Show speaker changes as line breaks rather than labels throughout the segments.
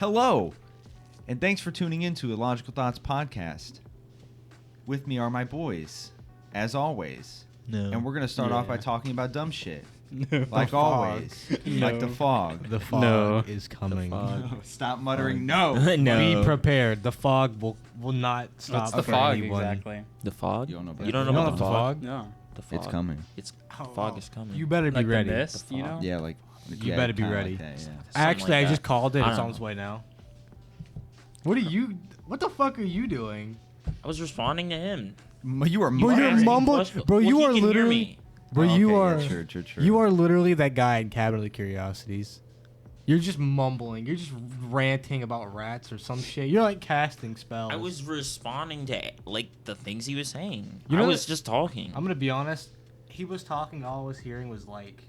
Hello, and thanks for tuning in to Illogical Thoughts podcast. With me are my boys, as always.
No.
And we're going to start off by talking about dumb shit.
No.
Like always.
No.
Like the fog.
The fog is coming.
No, stop muttering no.
No.
Be prepared. The fog will not stop.
What's the
for
fog
anyone.
exactly?
The fog?
You don't know about
You don't
the
know
You
about
don't
the
know
fog?
No.
The fog.
It's coming.
It's the fog is coming.
You better be
Like
ready.
the mist, you know?
Yeah, like...
You better be
kinda
ready.
Like that, yeah.
Something
Actually,
like
I just
that.
called it.
I
It's
don't
on its
know.
way now. What the fuck are you doing?
I was responding to him.
You are
Bro, you're
muttering.
mumbling. Bro,
Well,
you
he
are
can hear
literally...
me.
Bro,
Oh,
you
okay,
are...
yeah, true.
You are literally that guy in Cabinet of Curiosities. You're just mumbling. You're just ranting about rats or some shit. You're like casting spells.
I was responding to like the things he was saying.
You
I
know
was
that-
just talking.
I'm gonna be honest. He was talking. All I was hearing was like,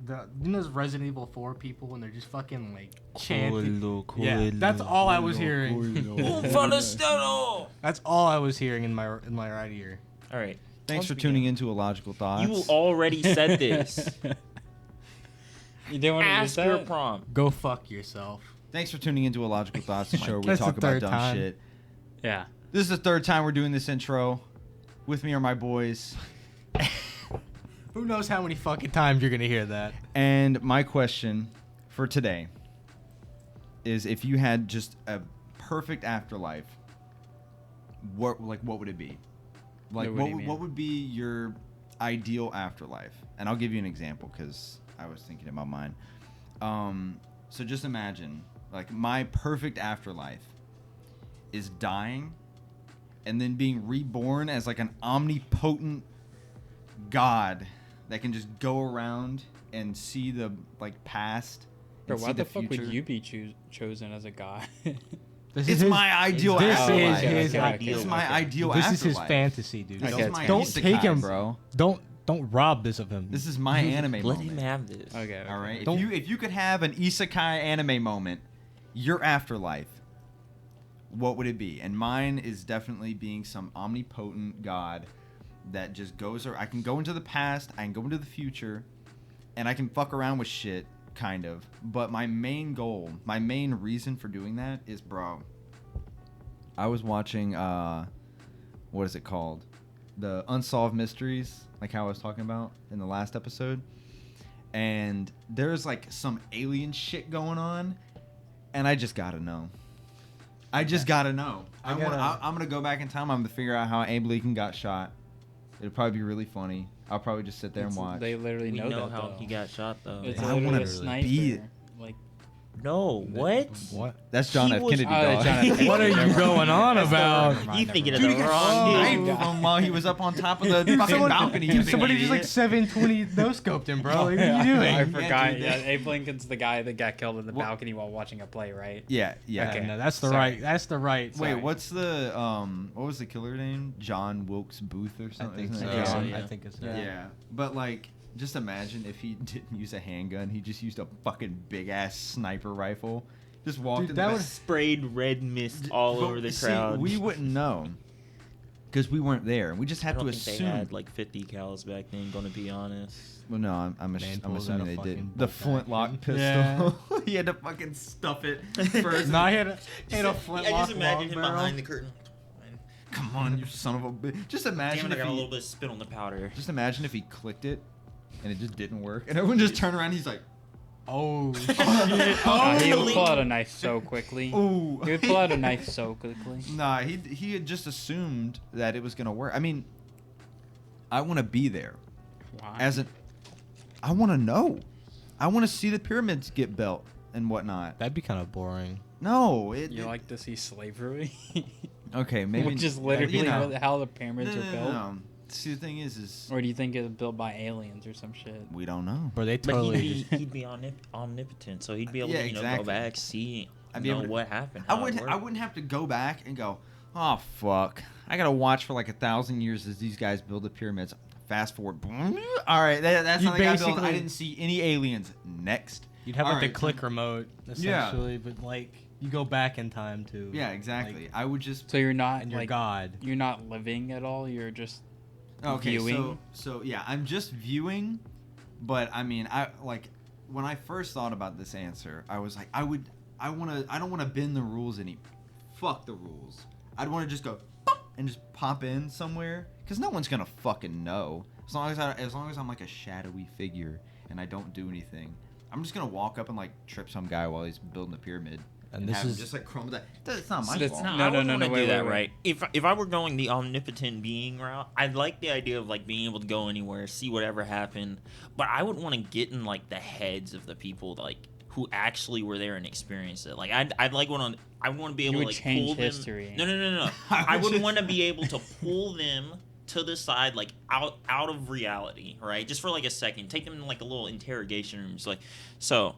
those Resident Evil 4 people when they're just fucking like chanting. Yeah, that's all I was hearing. That's all I was hearing in my right ear.
All right.
Thanks for
Once
tuning
again,
into Illogical Thoughts.
You already said this.
You didn't want to use
Ask your
that?
prompt.
Go fuck yourself.
Thanks for tuning into Illogical Thoughts, the show where we
That's
talk
the
about
third
dumb
time.
shit.
Yeah.
This is the third time we're doing this intro. With me are my boys.
Who knows how many fucking times you're gonna hear that?
And my question for today is, if you had just a perfect afterlife, what would it be? Like
What do you mean?
what would be your ideal afterlife? And I'll give you an example because I was thinking about mine. So just imagine, like, my perfect afterlife is dying and then being reborn as like an omnipotent god that can just go around and see the like past.
Bro,
and
why
see
the
the
fuck
future.
would you be chosen as a god?
It's my ideal
This
afterlife.
is his
Okay,
ideal.
This is my
okay.
ideal
This
afterlife.
is his fantasy, dude.
This
Okay,
is my
don't
isekai,
take him-
bro.
Don't rob this of him.
This is my anime
Let
moment.
him have this.
Okay.
All right.
Don't-
If you could have an isekai anime moment, your afterlife, what would it be? And mine is definitely being some omnipotent god that just goes. Or I can go into the past, I can go into the future, and I can fuck around with shit, kind of. But my main goal, my main reason for doing that is, bro. I was watching, what is it called? The Unsolved Mysteries, like how I was talking about in the last episode. And there's like some alien shit going on, and I just gotta know. I just gotta know. I'm gonna go back in time. I'm gonna figure out how Abe Lincoln got shot. It'll probably be really funny. I'll probably just sit there and watch.
They literally
We
know,
know
that
how
though.
he got shot though.
It's
I
literally
wanna
a sniper.
be-
Like,
No, what?
What?
That's John
He
F.
was-
Kennedy,
Oh,
dog.
John F. Kennedy.
What are you
Never
going
mind.
on
That's
about?
never mind,
You
never
thinking of
mind.
the
Dude, he
wrong
got
dude.
sniped from while he was up on top of the fucking
Someone-
balcony. you
Somebody
big
just like
idiot.
720 no scoped him, bro. Like, what are you
I
doing?
forgot.
dude,
Yeah,
they-
Abe Lincoln's the guy that got killed in the
What-
balcony while watching a play, right?
Yeah.
Okay.
No, that's the
Sorry.
right. That's the right.
Wait,
side.
what's the what was the killer name? John Wilkes Booth or
I
something?
think so.
Isn't it?
so,
Yeah,
yeah.
I think it's
Yeah. But like, just imagine if he didn't use a handgun, he just used a fucking big ass sniper rifle. Just walked
Dude,
in
that
the
was-
back.
Sprayed red mist all
But
over the
see,
crowd.
we wouldn't know because we weren't there. We just
I
have
don't
to
think
assume.
they had like 50 cals back then. Gonna be honest.
Well, no, I'm
Man pulls
assuming
out a
they
fucking
did. The
bolt
flintlock
action.
pistol.
Yeah.
He had to fucking stuff it first.
No, he had a flintlock.
I just imagine
long
him
barrel.
behind the curtain.
Come on, you son of a bitch. Just imagine
Damn it! I
if
got a little
he.
bit of spit on the powder.
Just imagine if he clicked it, and it just didn't work, and everyone just turned around. He's like,
Oh shit!
He would
Holy-
pull out a knife so quickly.
"Ooh."
He would pull out a knife so quickly.
Nah, he had just assumed that it was gonna work. I mean, I want to be there
Why?
I want to know. I want to see the pyramids get built and whatnot.
That'd be kind of boring.
No,
You like to see slavery?
okay, maybe
Which is literally
you know.
really how the pyramids are built?
No. See, the thing is
Or do you think it was built by aliens or some shit?
we don't know.
Bro, they
But
totally.
he'd be omnipotent, so he'd be able
Yeah,
to go
exactly.
back, see,
I'd be
know
able to-
what happened.
I
how it
wouldn't
worked.
have to go back and go, oh fuck, I gotta watch for like 1,000 years as these guys build the pyramids. Fast forward, all right, that's
You
how they got built. I
basically-
didn't see any aliens. Next,
You'd have
All
like the
right.
click remote
Yeah.
essentially, but like you go back in time to.
yeah, exactly.
like,
I would just
So you're not
and you're
like
God.
you're not living at all. You're just
okay.
viewing.
So yeah, I'm just viewing, but I mean, I like when I first thought about this answer, I was like, I don't wanna bend the rules any. Fuck the rules. I'd want to just go and just pop in somewhere, because no one's gonna fucking know. As long as I'm like a shadowy figure and I don't do anything, I'm just gonna walk up and like trip some guy while he's building the pyramid. And this is just like crumble that. That's not my fault.
I wouldn't want to do that, right? If I were going the omnipotent being route, I'd like the idea of like being able to go anywhere, see whatever happened, but I would want to get in like the heads of the people like who actually were there and experienced it. Like I'd like I want to be able to like pull them.
History.
No. I would want to be able to pull them to the side, like out of reality, right? Just for like a second, take them in like a little interrogation room. It's like, so.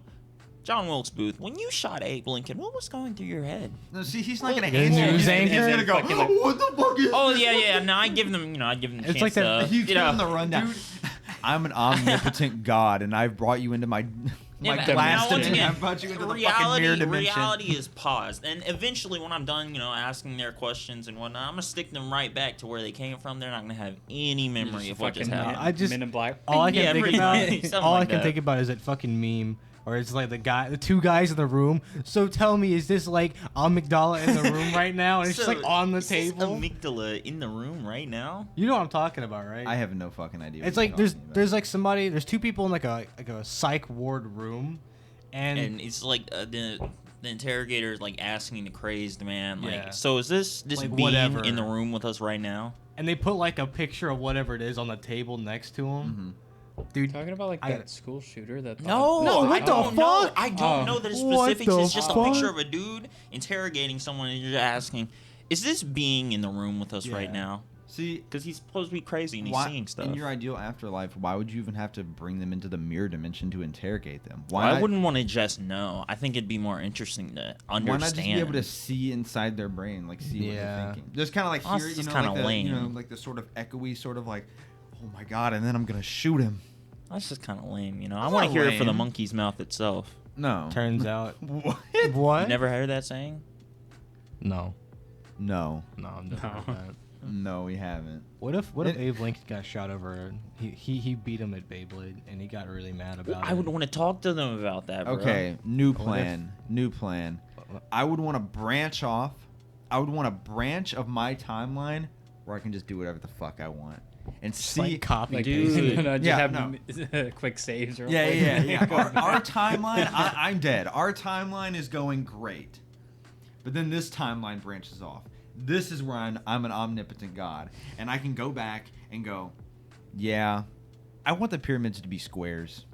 John Wilkes Booth, when you shot Abe Lincoln, what was going through your head?
No, see, he's not gonna
answer. News anchor.
He's gonna go, what the fuck is
Oh
this?
yeah. No, I give them, I give them.
It's like that.
You give him the rundown. I'm an omnipotent god, and I've brought you into my glass dimension. I've brought you into the fucking mirror dimension.
Reality is paused, and eventually, when I'm done, asking their questions and whatnot, I'm gonna stick them right back to where they came from. They're not gonna have any memory of what just happened.
Men in Black.
All I can think about is that fucking meme. Or it's like the two guys in the room. So tell me, is this like amygdala in the room right now? And it's just like on the table.
Amygdala in the room right now?
You know what I'm talking about, right?
I have no fucking idea.
It's like there's like somebody. There's two people in like a psych ward room, and
it's like the interrogator is like asking the crazed man, like,
Yeah.
so is this
like
being
whatever.
in the room with us right now?
And they put like a picture of whatever it is on the table next to him.
Mm-hmm.
Dude,
talking about like that school shooter that
No,
what the fuck?
I don't know the
What
specifics.
the
It's just a
fuck?
picture of a dude interrogating someone, and you're asking, is this being in the room with us right
Yeah.
now?
See,
Because he's supposed to be crazy and he's seeing stuff.
In your ideal afterlife, why would you even have to bring them into the mirror dimension to interrogate them?
I wouldn't want to just know. I think it'd be more interesting to understand.
Why not just be able to see inside their brain, like see what they're thinking? Just kind of like hear,
That's
like the,
lame.
like the sort of echoey, sort of like, oh my god, and then I'm gonna shoot him.
That's just kind of lame, I
That's
want to
not
hear it for the
lame.
monkey's mouth itself.
No.
turns out
What?
what?
You never heard that saying?
No,
No.
I'm never heard that.
No, we haven't.
What if Abe Lincoln got shot over? He beat him at Beyblade and he got really mad about it.
I would want to talk to them about that, bro.
Okay, new plan. I would want to branch off. I would want a branch of my timeline where I can just do whatever the fuck I want. And see,
like copy
Like,
Dude.
just
Yeah,
have quick saves. Or
yeah. Our timeline, I'm dead. Our timeline is going great, but then this timeline branches off. This is where I'm an omnipotent god, and I can go back and go, yeah, I want the pyramids to be squares.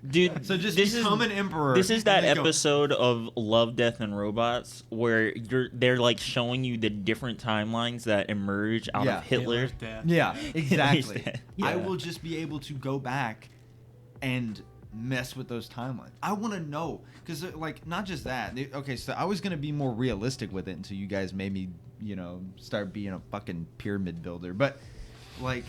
Dude,
So just
this
become an emperor.
This is
and
that
then go,
episode of Love, Death, and Robots where they're like showing you the different timelines that emerge out
Yeah.
of Hitler.
Hitler's death.
Yeah, exactly.
Yeah.
I will just be able to go back and mess with those timelines. I want to know, because like not just that. Okay, so I was gonna be more realistic with it until you guys made me, start being a fucking pyramid builder. But like,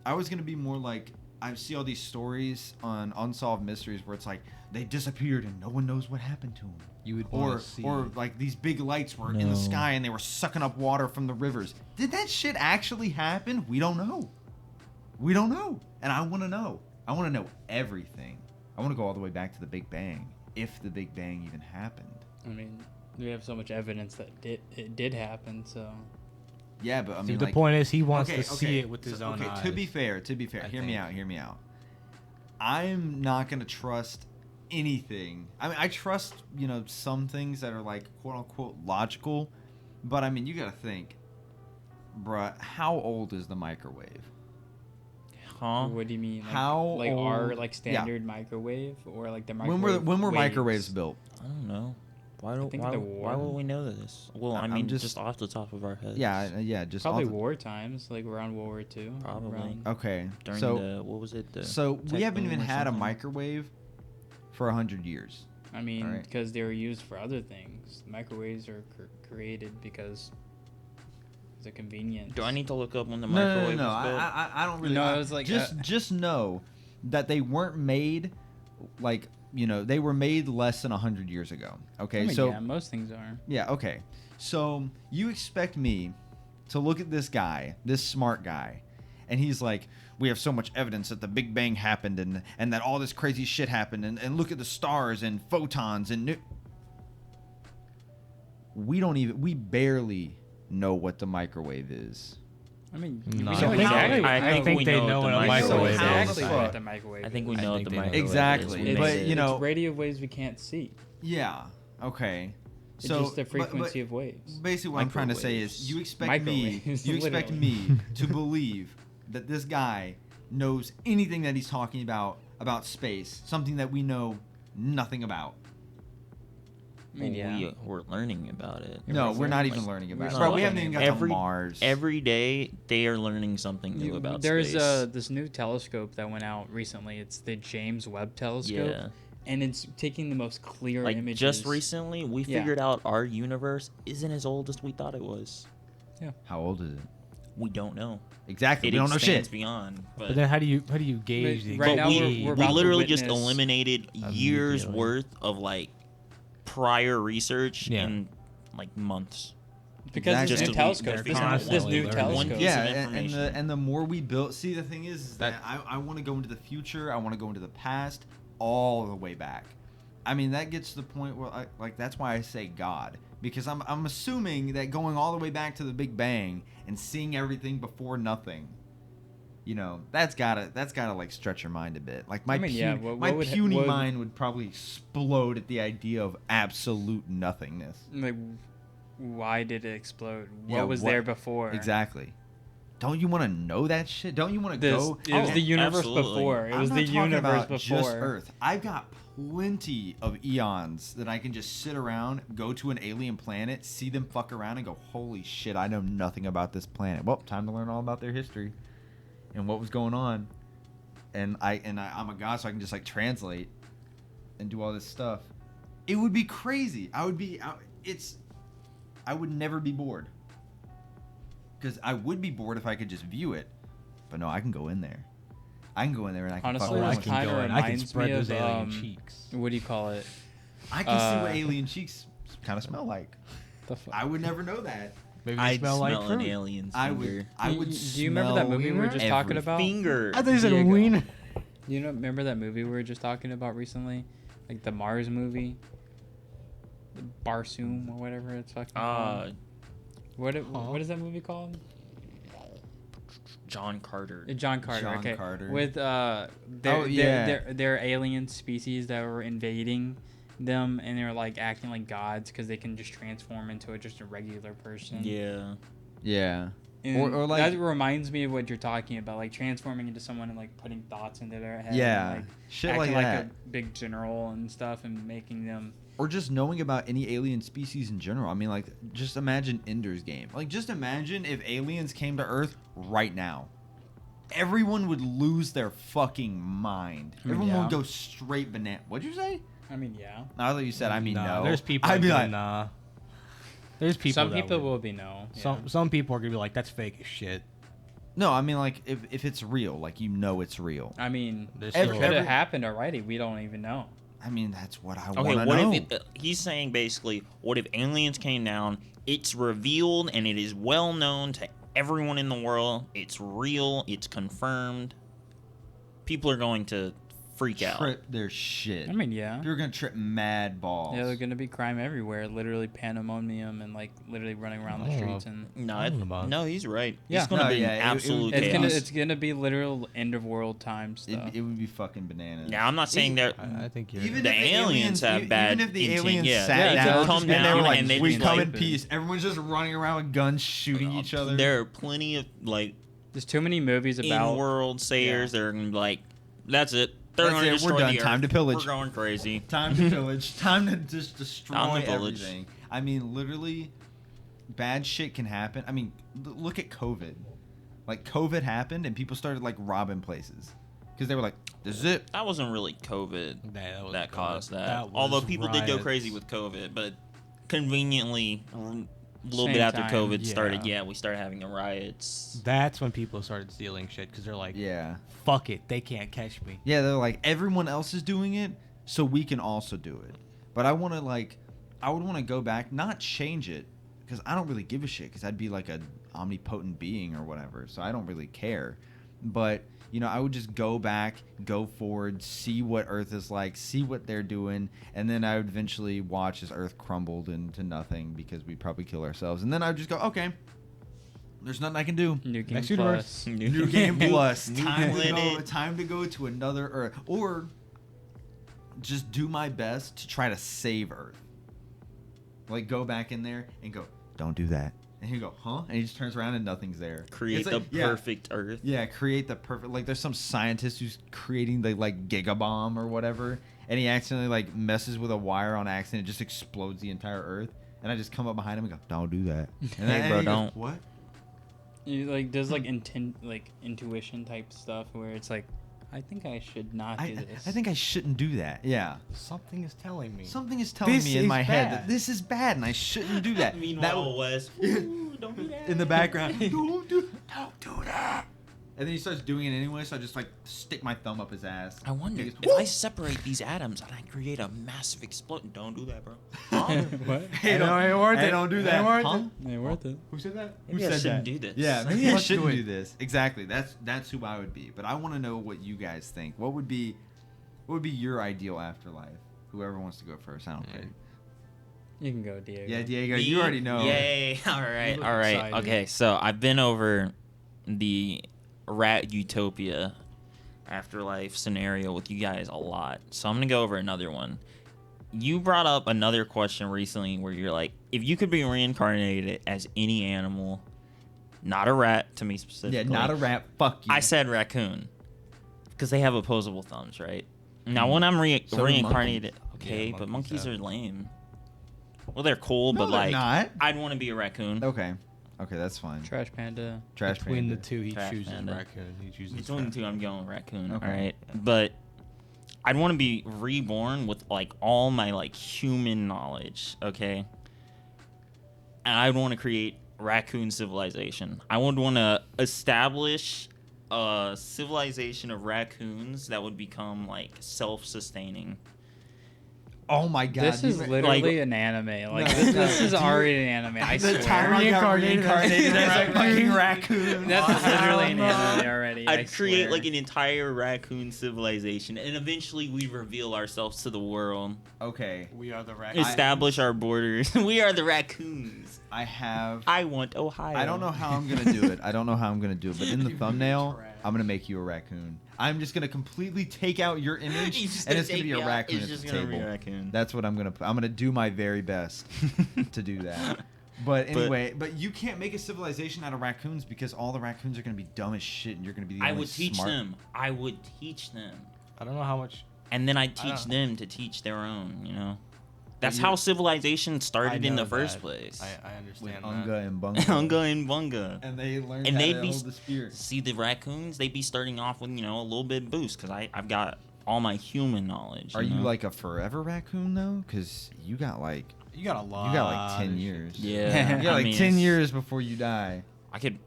I was gonna be more like, I see all these stories on Unsolved Mysteries where it's like they disappeared and no one knows what happened to them.
You would
Or
wanna see.
or like these big lights were in the sky and they were sucking up water from the rivers. Did that shit actually happen? We don't know. And I want to know. I want to know everything. I want to go all the way back to the Big Bang, if the Big Bang even happened.
I mean, we have so much evidence that it did happen. So
Yeah, but I mean,
Dude, the
like,
point is he wants
okay,
to see it with his own
okay,
eyes.
to be fair, hear me out. I'm not gonna trust anything. I mean, I trust, some things that are like quote unquote logical, but I mean, you gotta think, bruh, how old is the microwave?
Huh?
what do you mean? Like,
How
like our
old-
like standard microwave or like the
When
microwave?
were
waves?
microwaves built?
I don't know. Why
think
why
the
would
war-
we know this? Well, I
I'm
mean,
just-
just off the top of our heads.
Yeah, just
Probably
off the-
war times, like around World War II.
Probably.
around-
Okay,
During
so
the what was it? The
so we
tech
haven't
boom
even
or
had a
something?
microwave for 100 years.
I mean,
Alright.
because they were used for other things. Microwaves are created because it's a convenience.
Do I need to look up when the
No,
microwave
no.
was built?
I don't really.
No, it was like
just know that they weren't made like they were made less than 100 years ago. Okay,
I mean,
so
yeah, most things are.
yeah, okay. So you expect me to look at this guy, this smart guy, and he's like, we have so much evidence that the Big Bang happened and that all this crazy shit happened and look at the stars and photons and we barely know what the microwave is.
I mean,
No.
we
So
know exactly.
I think they know what a microwave is.
exactly
How
what
the
the microwave
I think we
is.
know what
think
the
they know.
microwave
Exactly,
is. We
but,
made it.
you know-
it's radio waves we can't see.
Yeah. Okay.
It's
So
just the
but-
frequency of waves.
Basically, what I'm trying to say is,
Microwaves.
you expect
Microwaves,
me
literally.
to believe that this guy knows anything that he's talking about space, something that we know nothing about.
I mean, yeah.
We're learning about it.
No, we're not even
Like,
learning
we're
about it.
still
Bro, we haven't
learning
even got
every-
to Mars.
Every day they are learning something new about
There's
space.
this new telescope that went out recently. It's the James Webb Telescope,
Yeah.
and it's taking the most clear
Like
images.
just recently, we
Yeah.
figured out our universe isn't as old as we thought it was.
How old is it?
We don't know.
Exactly.
It
we don't know
expands
shit.
beyond. But,
But then how do you gauge the
Right
but
now
we,
we're
we
about to
literally just
witness-
eliminated years
Immediately.
worth of like prior research
Yeah.
in like months.
because
Exactly.
this new
Just to
telescope.
be-
This
constantly
new
learning.
telescope.
Piece of
Yeah, and
information.
the more we build, see, the thing is that I want to go into the future. I want to go into the past, all the way back. I mean, that gets to the point where, like, that's why I say God, because I'm assuming that going all the way back to the Big Bang and seeing everything before nothing, you know, that's gotta like stretch your mind a bit. Like my
I mean, yeah, what
my
would-
puny
what-
mind would probably explode at the idea of absolute nothingness.
Like, why did it explode? What
Yeah,
was there before?
Exactly. Don't you want to know that shit? Don't you want to
This,
go?
it was
Oh,
the universe
absolutely.
before. It
I'm
was
not
the
talking
universe
about
before.
just Earth. I've got plenty of eons that I can just sit around, go to an alien planet, see them fuck around, and go, "Holy shit! I know nothing about this planet." Well, time to learn all about their history and what was going on. And I'm a god, so I can just like translate and do all this stuff. It would be crazy. I would never be bored. Because I would be bored if I could just view it. But no, I can go in there. I can go in there and I can
Honestly,
fuck
I
around
this
with
can
it.
kinda
go and I can
reminds
spread
me
those
of,
alien cheeks.
What do you call it?
I can see what
uh,
alien cheeks kind of smell like.
The fuck?
I would never know that.
Maybe they
I'd
smell like
smell an
fruit.
alien's
I
finger.
would. I would.
Do you remember that
smell
movie we were just talking
everything.
about?
Finger.
I thought you said
Diego.
wiener.
You know, remember that movie we were just talking about recently, like the Mars movie, the Barsoom or whatever it's fucking called. What is that movie called?
John Carter.
John Carter.
John
okay.
Carter.
With their alien species that were invading them, and they were like acting like gods because they can just transform into just a regular person.
Yeah.
Yeah.
And
Or like-
that reminds me of what you're talking about, like transforming into someone and like putting thoughts into their head.
Yeah.
And, like,
Shit
acting
like that.
a big general and stuff, and making them.
Or just knowing about any alien species in general. I mean, like, just imagine Ender's Game. Like, just imagine if aliens came to Earth right now. Everyone would lose their fucking mind.
I mean,
Everyone
yeah.
would go straight banana. What'd you say?
I mean, yeah.
No, I thought you said, I mean, no.
There's people.
I'd be
that
like,
go, nah. There's people.
Some
that
people
would.
will be no.
Some people are gonna be like, that's fake as shit.
no, I mean, like, if it's real, like, you know it's real.
I mean,
There's
Every-
it
still-
could have happened already. We don't even know.
I mean, that's what I
Okay,
want to
what
know.
if he's saying basically, what if aliens came down, it's revealed and it is well known to everyone in the world, it's real, it's confirmed. People are going to freak out.
Trip their shit.
I mean, yeah.
You're going to trip mad balls.
Yeah, there's gonna be crime everywhere. Literally pandemonium and like literally running around the
Oh.
streets and.
No,
I don't know about it.
no, he's right.
Yeah.
It's going to
No,
be
yeah, it-
absolute
It's
chaos.
gonna be literal end of world time stuff.
it would be fucking bananas.
Now, I'm not saying that
I think you're.
Even
the
if
aliens have bad
even if the
intent,
aliens
yeah.
sat
Yeah,
down,
they'll
come
and they
down
were like,
and they
we
just,
come
like-
in peace. Everyone's just running around with guns shooting each other.
There are plenty of like
There's too many movies about.
in-world sayers that are gonna be like, that's it. They're
That's
going to
it, we're
destroy
done.
the
Time
Earth.
to pillage.
We're going crazy.
Time to pillage. Time to just destroy
Time to pillage.
everything. I mean, literally, bad shit can happen. I mean, look at COVID. Like, COVID happened and people started, like, robbing places. Because they were like, this is it.
That wasn't really COVID
That was
that
good.
caused that.
That was
Although people did go
riots.
crazy with COVID, but conveniently, a little
Same
bit after
time,
COVID started,
yeah.
we started having the riots.
That's when people started stealing shit because they're like,
Yeah.
fuck it, they can't catch me.
Yeah, they're like, everyone else is doing it, so we can also do it. But I want to, like, I would want to go back, not change it, because I don't really give a shit, because I'd be like an omnipotent being or whatever, so I don't really care. but I would just go back, go forward, see what Earth is like, see what they're doing, and then I would eventually watch as Earth crumbled into nothing because we'd probably kill ourselves. And then I would just go, okay, there's nothing I can do.
New game
Next
plus.
New game plus.
New
Time to go to another Earth. Or just do my best to try to save Earth. Like, go back in there and go, don't do that. And he'd go, huh? And he just turns around and nothing's there.
Create the perfect Earth.
Yeah, create the perfect... Like, there's some scientist who's creating the, like, gigabomb or whatever, and he accidentally, like, messes with a wire on accident. It just explodes the entire Earth. And I just come up behind him and go, don't do that. And
hey, bro, don't.
Goes, what?
You, like, does, like, intuition type stuff where it's like, I think I should not do this.
I think I shouldn't do that. Yeah.
Something is telling me.
Something is telling me in my head that this is bad and I shouldn't do that.
Meanwhile, Wes, don't do that.
In the background, don't do that. And then he starts doing it anyway, so I just, like, stick my thumb up his ass.
I wonder, if I separate these atoms and I create a massive explosion. Don't do that, bro. Huh?
What?
Hey, don't do that.
Huh?
Ain't worth it.
Who said that?
Maybe I shouldn't do this.
Yeah, maybe I
Let's
shouldn't
do it.
do this. Exactly. That's who I would be. But I want to know what you guys think. What would be your ideal afterlife? Whoever wants to go first. I don't care.
You can go, Diego.
Yeah, Diego, you already know.
Yay. All right.
look
All right.
excited.
Okay, so I've been over the rat utopia afterlife scenario with you guys a lot. So I'm going to go over another one. You brought up another question recently where you're like, if you could be reincarnated as any animal, not a rat to me specifically.
Yeah, not a rat. Fuck you.
I said raccoon because they have opposable thumbs, right? Now, when I'm
So do
reincarnated,
monkeys.
okay,
Yeah,
but
monkeys
monkeys are
have-
lame. Well, they're cool,
No,
but
they're
like,
not.
I'd want to be a raccoon.
Okay, that's fine.
Trash panda.
Trash
Between
panda.
the two, he
Trash
chooses
panda.
raccoon. He chooses
Between the two, I'm going raccoon.
Okay.
All right, but I'd want to be reborn with like all my like human knowledge. Okay, and I'd want to create raccoon civilization. I would want to establish a civilization of raccoons that would become like self-sustaining.
Oh my god.
This is literally an anime. Like,
No,
this is
dude,
already an anime. I
the
swear.
time I got reincarnated as a
raccoon.
fucking raccoon.
That's literally an anime already. I
I'd create
swear.
like an entire raccoon civilization, and eventually we reveal ourselves to the world,
Okay.
We are the raccoons.
establish our borders. We are the raccoons. I want Ohio.
I don't know how I'm gonna do it. But in the thumbnail, I'm gonna make you a raccoon. I'm just gonna completely take out your image, and it's gonna be a raccoon at the table. That's what I'm gonna put. I'm gonna do my very best to do that. But anyway, but you can't make a civilization out of raccoons because all the raccoons are gonna be dumb as shit, and you're gonna be the
I
only
would teach
smart.
them. I would teach them,
I don't know how much.
and then I'd
I
teach
don't-
them to teach their own. You know, that's
you're-
how civilization
I
started in
know
the first
that.
place.
I
With
understand
Unga
that.
and Bunga.
Unga and Bunga.
And they learned
And
how
they'd
to
be
hold the spear.
See the raccoons? They'd be starting off with a little bit boost because I've got all my human knowledge.
Are you
know?
like a forever raccoon though? Because you got like
You got a lot.
10
of
years.
shit.
Yeah.
You got
I
like
mean,
10
it's-
years before you die.
I could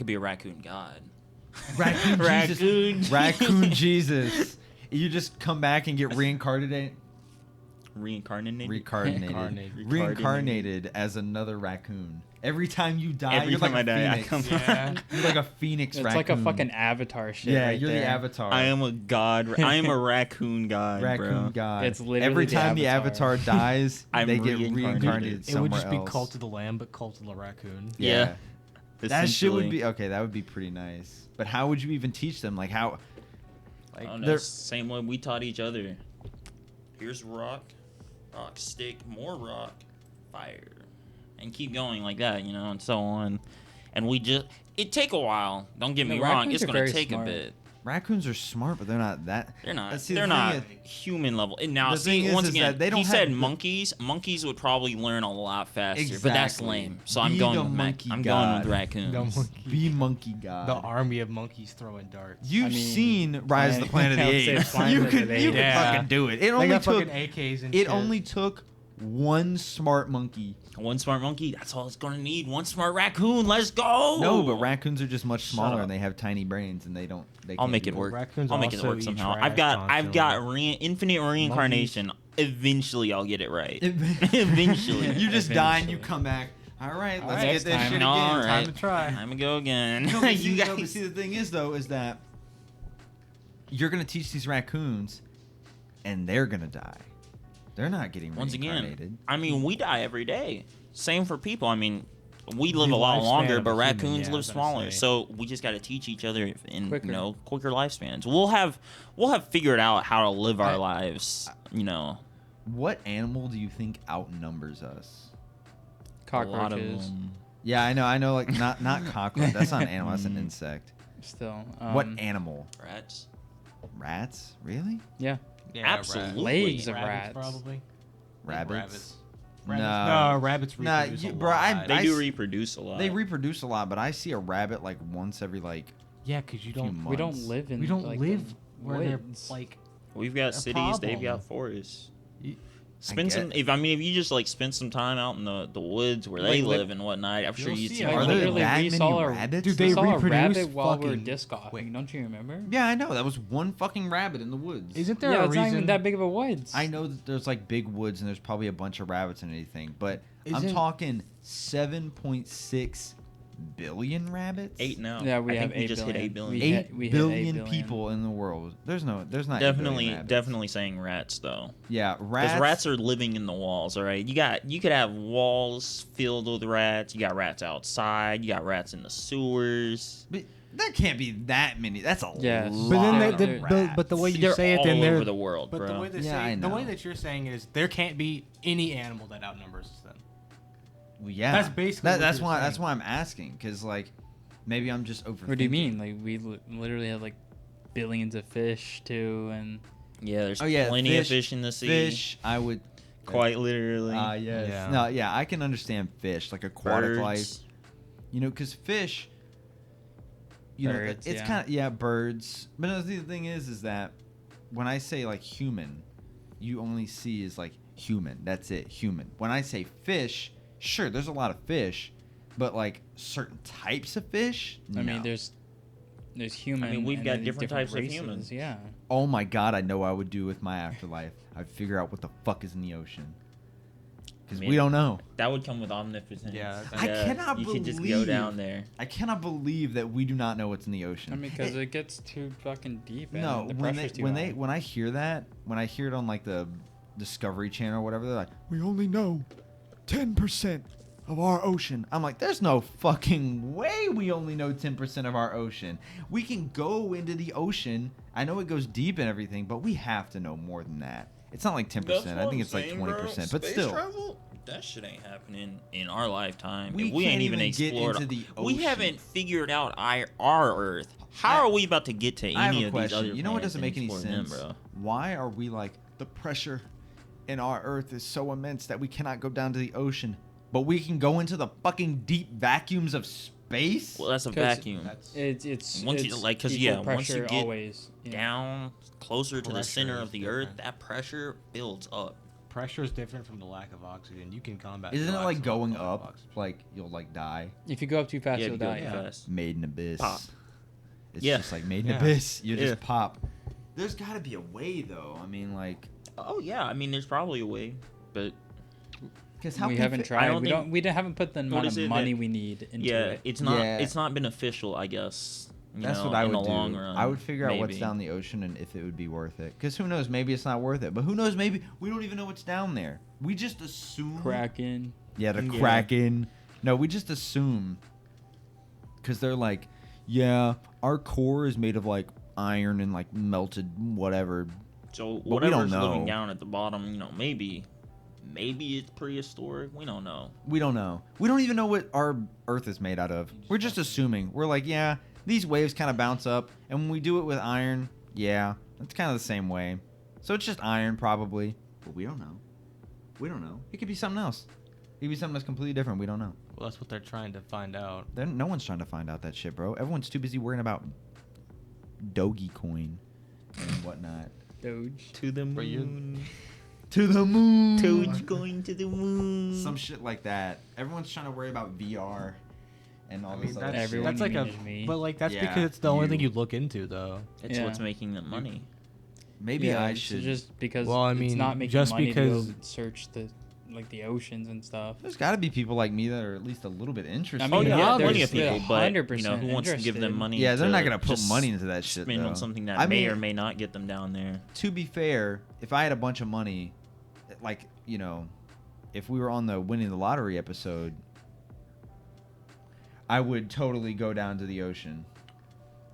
be a raccoon god.
Raccoon
Raccoon.
Jesus. Raccoon Jesus. You just come back and get reincarnated as another raccoon. Every time you die,
Every
you're
time
like
I
a
die, I
phoenix.
come
Yeah.
You're like a phoenix
It's
raccoon.
like a fucking Avatar shit.
Yeah,
right
you're
there.
the Avatar.
I am a god. I am a raccoon god,
raccoon
bro.
god.
It's literally
every
the
time the
Avatar.
Avatar dies,
I'm
they get
reincarnated.
reincarnated
It
somewhere
would just be
else.
Cult of the Lamb, but Cult of the Raccoon.
Yeah.
That shit would
Essentially.
be okay. That would be pretty nice. But how would you even teach them? Like how?
I
Like
don't know.
they're
Same way we taught each other. Here's rock, stick, more rock, fire, and keep going like that, and so on. And it take a while. Don't get me
No,
wrong.
raccoons
It's
are
gonna
very
take
smart.
a bit.
raccoons are smart, but they're not that.
They're not.
See, the
They're
thing
not
is-
human level. And now,
the thing
see,
is
once
that
again,
they don't
he
have
said
the-
monkeys. Monkeys would probably learn a lot faster, but that's
Exactly.
lame. So
Be
I'm going
the
with
monkey
I'm
god.
going with raccoons.
The monkey.
Be monkey god.
The army of monkeys throwing darts.
You've
I mean,
seen Rise of the Planet of
I
the
would say
Apes.
Planet
You
of the
could
Apes.
Yeah.
fucking do it. It
They
only
got
took
fucking AKs and
it
shit.
only took one smart monkey.
One smart monkey. That's all it's gonna need. One smart raccoon. Let's go.
No, but raccoons are just much
Shut
smaller
up.
and they have tiny brains and they don't. They
I'll
can't
make
do
it work.
Raccoons
I'll make it
also
work
eat
somehow.
trash
I've got
constantly.
infinite reincarnation. Eventually, I'll get it right.
Eventually,
Eventually.
you just die and you come back. All right,
All
let's
right,
get this
time.
shit again.
All right.
Time
Time to try.
Time to go again.
No, but
You guys.
see, the thing is, though, is that you're going to teach these raccoons, and they're going to die. They're not getting
Once
reincarnated.
again, I mean, we die every day. Same for people. I mean, we live
The
a lot
lifespan
longer,
of
but
a human,
raccoons
yeah, I
live
was gonna
smaller.
say.
So we just got to teach each other in
Quicker.
quicker lifespans. We'll have figured out how to live our lives.
What animal do you think outnumbers us?
A lot of
Cockroaches.
them.
Yeah, I know, like, not cockroach. That's not an animal. That's an insect.
Still.
What animal?
Rats.
Rats? Really?
Yeah.
Yeah,
Absolutely.
Legs of
Rabbits,
rats.
probably.
Rabbits?
No, rabbits
Nah,
reproduce a
bro,
lot.
They do reproduce a lot.
They reproduce a lot, but I see a rabbit like once every like
Yeah, because you
few
don't.
months.
We don't live in.
We don't
like,
live
the
where they're
woods.
like.
We've got
a
cities. They've
problem.
got forests.
You-
Spend some.
get-
If you just like spend some time out in the woods where they
Like,
live and whatnot, I'm sure
you'll
you'd
see
see.
a
Like,
Are
lot.
there
literally,
that
we
many
saw a
rabbits?
Dude,
we
they
saw a
reproduce
rabbit while we were
fucking
disc golfing.
quick.
Don't you remember?
Yeah, I know. That was one fucking rabbit in the woods.
Isn't there
Yeah,
a
it's not
reason?
even that big of a woods.
I know that there's like big woods and there's probably a bunch of rabbits and anything, but I'm
Isn't-
talking 7.6 billion rabbits.
8 now.
Yeah, we
I
have
think we
8
just hit
billion.
8 billion.
We
Eight
hit 8
billion
billion.
people in the world. There's not 8 billion
Definitely,
rabbits.
definitely saying rats though.
Yeah,
Because
rats.
rats are living in the walls. All right, you could have walls filled with rats. You got rats outside. You got rats in the sewers.
But that can't be that many. That's a
Yes.
lot.
But then
of
they,
rats.
but the way you
They're
say it,
all
then they're
over the world,
But
bro.
the way they
Yeah, I
say, the way
know.
that you're saying is there can't be any animal that outnumbers us. Then
Well, yeah,
That's basically what
that's
you're
why that's
saying.
why I'm asking, because like maybe I'm just overthinking.
What do you mean? Like we literally have like billions of fish too, and
Yeah, there's
Oh, yeah,
plenty of
fish-
fish in the sea.
Fish, I would.
Quite literally.
Yes.
Yeah.
No, yeah, I can understand fish, like aquatic
Birds.
life. You know, because fish. You
Birds,
know, it's
yeah.
kind of birds. But no, the thing is that when I say like human, you only see is like human. That's it, human. When I say fish, sure, there's a lot of fish, but like certain types of fish.
I mean,
no.
there's human.
I mean, we've
and
got
then
different types of
races,
humans.
Yeah.
Oh my god, I know what I would do with my afterlife. I'd figure out what the fuck is in the ocean. Because we don't know.
That would come with omnipotence.
Yeah,
I cannot
You could just go
believe-
down there.
I cannot believe that we do not know what's in the ocean.
I mean, because it gets too fucking deep. And
no,
the
when
pressure's too
they
high.
when I hear that, when I hear it on like the Discovery Channel or whatever, they're like, we only know 10% of our ocean. I'm like, there's no fucking way we only know 10% of our ocean. We can go into the ocean. I know it goes deep and everything, but we have to know more than that. It's not like 10%. I think it's like 20%, but still.
Travel, that shit ain't happening in our lifetime.
We
We ain't
can't
even
even get
explored.
into the
We
ocean.
haven't figured out our Earth. How are we about to get to
I have
any
a
of these
question.
other
You know what
planets
doesn't
and
make any
explore them,
sense?
bro?
Why are we like the pressure in our Earth is so immense that we cannot go down to the ocean, but we can go into the fucking deep vacuums of space?
Well, that's a
'Cause
vacuum.
It's
Once you-
it's
like, 'cause,
equal
yeah, once you
pressure
get
always
Down closer to the
Pressure
center
is
of the Earth,
different.
that pressure builds up.
pressure is different from the lack of oxygen. You can combat.
Isn't
the
it
lack
like
of
going
oxygen.
up, like you'll like die?
If you go up too fast,
Yeah,
you'll
you go
die.
too
Yeah.
fast.
Made in abyss.
Pop.
It's
Yeah.
just like made in
Yeah.
abyss. You
Yeah.
just pop. There's got to be a way though. I mean, like,
Oh yeah, I mean, there's probably a way, but
because how
We
can
haven't
fi-
I
tried.
don't
We
think-
don't. We haven't put the
What
amount
is
of
it
money
that-
we need into
yeah,
it.
it's not.
Yeah.
It's not beneficial, I guess. You
That's
know,
what I
in
would
the
do.
long run.
I would figure out what's
maybe.
down the ocean and if it would be worth it. Because who knows? Maybe it's not worth it. But who knows? Maybe we don't even know what's down there. We just assume.
Kraken.
Yeah, the
Yeah.
Kraken. No, we just assume. Because they're like, yeah, our core is made of like iron and like melted whatever.
So
But we don't
whatever's living
know.
down at the bottom, maybe it's prehistoric. We don't know.
We don't know. We don't even know what our Earth is made out of. We're just assuming. We're like, yeah, these waves kind of bounce up. And when we do it with iron, yeah, it's kind of the same way. So it's just iron probably. But we don't know. We don't know. It could be something else. It could be something that's completely different. We don't know.
Well, that's what they're trying to find out.
No one's trying to find out that shit, bro. Everyone's too busy worrying about Dogecoin and whatnot.
Doge.
To the
Bro, you're-
moon.
To the moon.
Toad's going to the moon.
Some shit like that. Everyone's trying to worry about VR and all
I
this
mean,
other
that's,
shit.
Everyone
that's like
you
a.
mean is me.
But like that's
Yeah,
because it's the only thing
you.
you look into, though.
It's
Yeah.
what's making them money.
Maybe
Yeah,
I
it's
should.
just because
Well, I
it's
mean,
not making
just
money
because-
to go search the like the oceans and stuff.
There's got to be people like me that are at least a little bit interested.
I mean,
yeah,
there's
plenty of people, but you
100%
know, who wants to give them money?
Yeah, they're not
gonna
put money into that shit.
Spend
though.
on something that
I
may
mean,
or may not get them down there.
To be fair, if I had a bunch of money, like, you know, if we were on the winning the lottery episode, I would totally go down to the ocean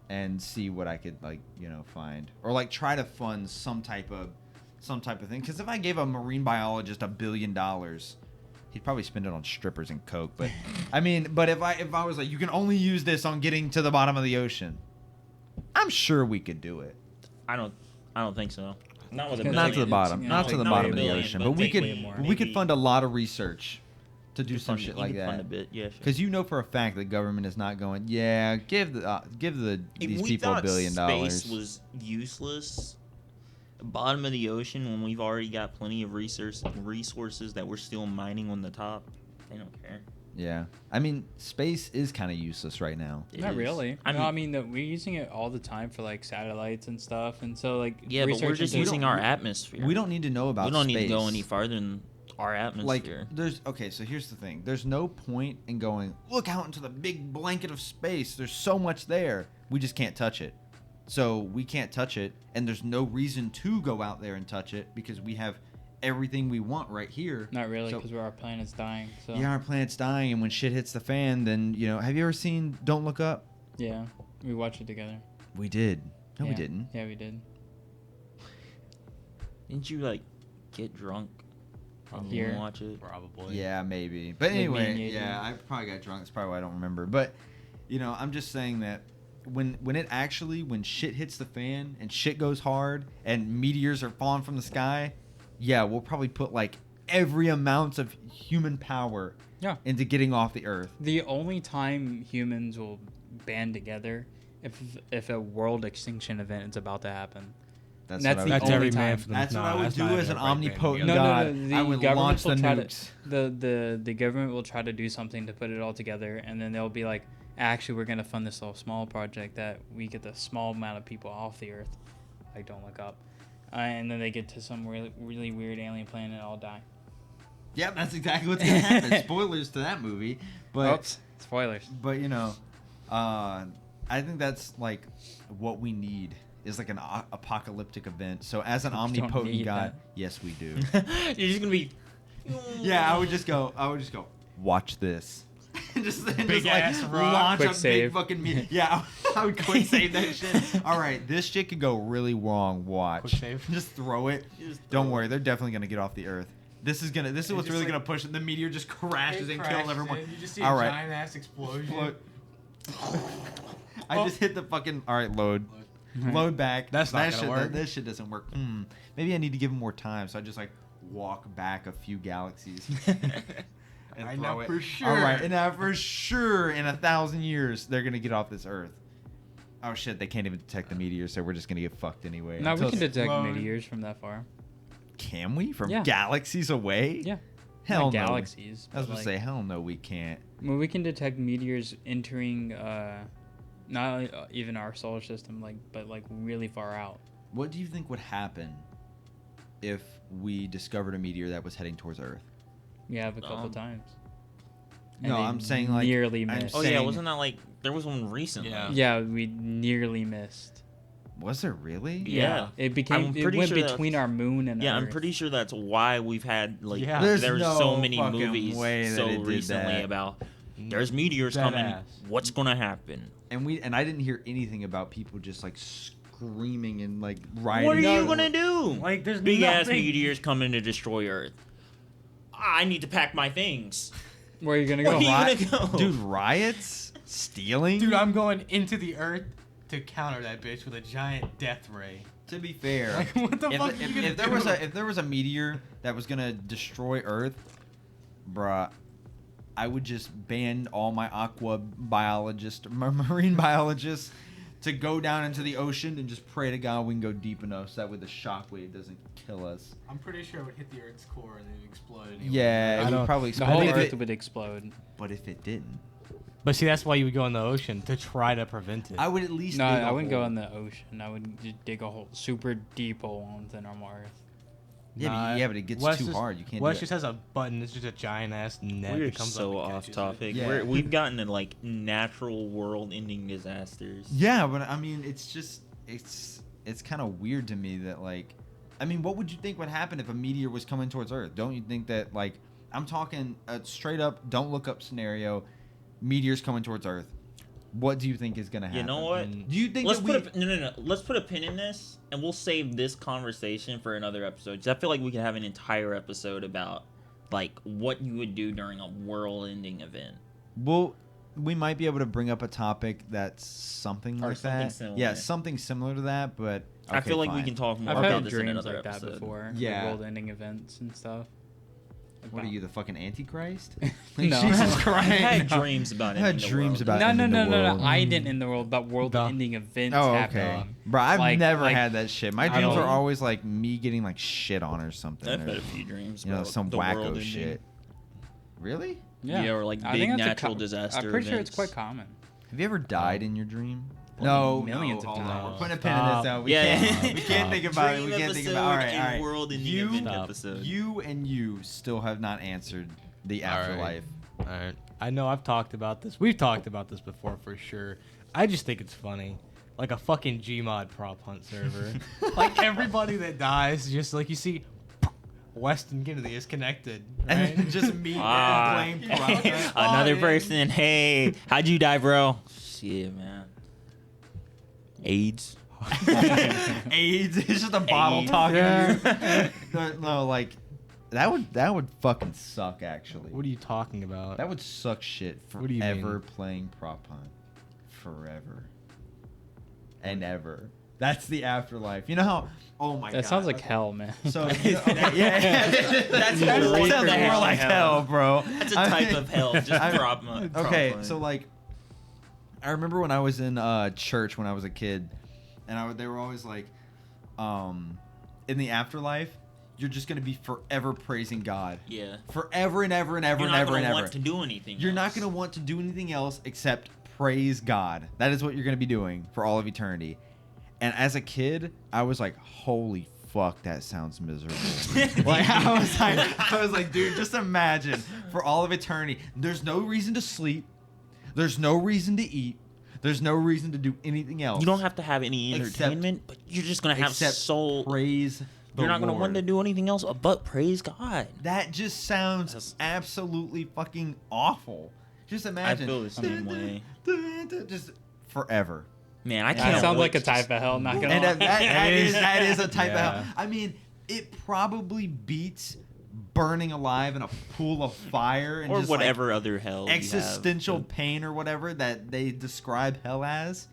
and see what I could, like, you know, find, or like try to fund some type of thing. Because if I gave a marine biologist $1 billion, he'd probably spend it on strippers and coke. But I mean, but if I was like, you can only use this on getting to the bottom of the ocean, I'm sure we could do it.
I don't think so. Not with a
Not
billion.
to the bottom,
Yeah.
not to the
Not
bottom
a
of the
billion,
ocean.
but
But we
take
could
way more.
we could
Maybe-
fund a lot of research to do some
Fund-
shit
you
like
could fund
that.
a bit, yeah, sure.
Because you know for a fact the government is not going. Yeah, give
If
these
we
people $1
thought
billion.
Space was useless. Bottom of the ocean, when we've already got plenty of resources that we're still mining on the top, they don't care.
Yeah, I mean space is kind of useless right now.
It
Not
is.
really.
I mean,
We're using it all the time for like satellites and stuff, and so like
yeah, but we're
research
just
into-
using our atmosphere.
We don't need to know about.
We don't
space.
need to go any farther than our
Like
atmosphere.
okay, so here's the thing. There's no point in going look out into the big blanket of space. There's so much there. We just can't touch it. So we can't touch it, and there's no reason to go out there and touch it because we have everything we want right here.
Not really,
So-
because our planet's dying. So
Yeah, our planet's dying, and when shit hits the fan, then, you know, have you ever seen Don't Look Up?
yeah, we watched it together.
We did. No, we
Yeah.
didn't.
Yeah, we did.
Didn't you like get drunk and
Here.
then watch it?
Probably.
Yeah, maybe. But
Like me
anyway,
and you
yeah,
did.
I probably got drunk. That's probably why I don't remember. But, you know, I'm just saying that when shit hits the fan and shit goes hard and meteors are falling from the sky, yeah, we'll probably put like every amount of human power
Yeah.
into getting off the earth.
The only time humans will band together if a world extinction event is about to happen.
That's,
That's
what I
the
would
That's
do.
only
every man
time.
for them.
That's what I would
that's
do
not
as an
every right man
omnipotent
together.
god.
the
I would
government
launch the
will try to-
nukes.
The government will try to do something to put it all together, and then they'll be like, actually, we're gonna fund this little small project that we get the small amount of people off the earth. Like, don't look up. And then they get to some really, really weird alien planet and all die.
Yeah, that's exactly what's gonna happen. Spoilers to that movie, but
Oops, spoilers.
but you know, I think that's like what we need is like an apocalyptic event. So as an
We don't
omnipotent
need
god,
that.
yes, we do.
You're just gonna be.
Yeah, I would just go. Watch this. just
Big ass rock.
launch
Quick
a
save.
big fucking. Yeah, I would quick save that shit. All right, this shit could go really wrong. Watch.
Quick save.
Just throw it.
Just
Don't
throw
worry, they're definitely gonna get off the earth. This is what's
just
really
like-
gonna push it. The meteor just crashes and kills everyone.
You just see
All
a
right.
giant ass explosion.
Look. I just hit the fucking. All right, load. Load back.
That's not
that
gonna work.
This shit doesn't work. Maybe I need to give him more time. So I just like walk back a few galaxies. And
I
throw
know
it.
for sure.
All right, and now for sure in 1,000 years they're gonna get off this Earth. Oh shit, they can't even detect the meteor, so we're just gonna get fucked anyway.
No, we
Until
can
it's-
detect
load.
meteors from that far.
Can we from
Yeah.
galaxies away?
Yeah.
Hell
Not
no.
galaxies.
I was
but,
gonna say hell no, we can't.
Well, we can detect meteors entering, not even our solar system, but really far out.
What do you think would happen if we discovered a meteor that was heading towards Earth?
We have a couple
Um,
times.
No,
they
I'm saying like
nearly
I'm
missed.
Oh yeah,
saying-
wasn't that like there was one recently?
Yeah.
Yeah, we nearly missed.
Was there really?
Yeah.
It became.
I'm
It
pretty
went
sure
between our moon and
Yeah,
Earth.
I'm pretty sure that's why we've had like
Yeah.
There's
there's
no
so many
fucking
movies
way that
so
it did
recently
that.
about there's meteors
Dead
coming.
ass.
What's gonna happen?
And I didn't hear anything about people just like screaming and like riding.
What are you
down-
gonna do?
Like, there's
Big ass
nothing-
meteors coming to destroy Earth. I need to pack my things.
Where are you gonna
Where
go?
are you gonna go?
Dude, riots, stealing.
Dude, I'm going into the earth to counter that bitch with a giant death ray.
To be fair,
Like, what the
if,
fuck are you gonna
if there
do?
was a meteor that was gonna destroy Earth, bruh, I would just ban all my marine biologists to go down into the ocean and just pray to God we can go deep enough so that way the shockwave doesn't kill us.
I'm pretty sure it would hit the earth's core and it would explode. Anyway.
Yeah,
I
it would
don't-
probably
The
explode.
whole
But if
Earth
it-
would explode.
But if it didn't,
But see, that's why you would go in the ocean to try to prevent it.
I would at least.
No,
dig a
I wouldn't go
hole.
in the ocean. I would just dig a hole, super deep hole within our Earth.
Yeah, but it gets
Wes
too
just,
hard. You can't.
Wes
do
just
it.
has a button. It's just a giant ass net.
We're
that comes
so
up and
off
catches
topic.
It.
Yeah.
We've gotten to like natural world-ending disasters.
Yeah, but I mean, it's just it's kind of weird to me that like, I mean, what would you think would happen if a meteor was coming towards Earth? Don't you think that like, I'm talking a straight up, don't look up scenario, meteors coming towards Earth. What do you think is gonna happen?
You know what?
Do you think
Let's
that
no. Let's put a pin in this, and we'll save this conversation for another episode. 'Cause I feel like we could have an entire episode about like what you would do during a world-ending event.
Well, we might be able to bring up a topic that's something
Or
like
something
that.
similar.
Yeah, something similar to that. But
I feel like we
fine.
can talk more
I've
about
had
this in
dreams
another
like
episode.
that before.
Yeah.
Like world-ending events and stuff.
What are you, the fucking Antichrist?
No.
Jesus
I've
Christ!
had dreams about
I had
ending the
dreams
world.
about
No,
ending the
no.
world.
I didn't end the world, but world-ending events
Oh, okay.
happening.
Bro, I've
Like-
never
like-
had that shit. My
I
dreams
don't-
are always like me getting like shit on or something.
I've
or,
had a few dreams.
you know,
about
some
the world
wacko
ending.
shit. Really?
Yeah, or like
I
big
think that's
natural disaster
I'm pretty sure it's
events.
quite common.
Have you ever died in your dream?
Well,
No,
millions of
hold on.
times.
We're putting a pin in this though. We
Yeah.
can't, we can't think about it. We
Dream
can't think
episode
about. All right,
and
all right.
world-ending
You,
event
Stop.
episode.
you still have not answered the
All right.
afterlife.
All right. I know I've talked about this. We've talked about this before for sure. I just think it's funny. Like a fucking Gmod prop hunt server. Like everybody that dies, just like you see, Weston Kennedy is connected. Right?
And just me
Ah.
playing prop.
Another person. Hey, how'd you die, bro? Shit, man. AIDS.
AIDS. It's just a bottle
AIDS.
talking
Yeah.
to you. No, like that would fucking suck. Actually,
What are you talking about?
that would suck shit
What do you mean?
forever playing prop hunt, forever and ever. That's the afterlife. You know how? Oh my god.
That sounds like
okay.
hell, man.
So yeah.
That's
that
more
sounds
like
more like
hell.
hell, bro.
That's a
I
type
mean-
of hell. Just
I-
prop.
Okay, so like, I remember when I was in church when I was a kid, and they were always like, in the afterlife, you're just gonna be forever praising God,
yeah.
forever and ever and ever
You're
and
not
ever
gonna
and ever.
want to do anything.
You're not
else.
gonna want to do anything else except praise God. That is what you're gonna be doing for all of eternity. And as a kid, I was like, holy fuck, that sounds miserable. Like I was like, dude, just imagine for all of eternity. There's no reason to sleep. There's no reason to eat. There's no reason to do anything else.
You don't have to have any
Except-
entertainment, but you're just gonna have
except
soul.
praise.
You're not gonna
Lord.
want to do anything else but praise God.
That just sounds
That's-
absolutely fucking awful. Just imagine.
feel the same way.
Just forever.
Man, I
Yeah,
can't.
that sounds
wait
like a
to
type
just-
of hell. Not gonna
And
lie.
that is a type
Yeah.
of hell. I mean, it probably beats burning alive in a pool of fire and
or
just like,
whatever other hell. you have.
existential pain or whatever that they describe hell as.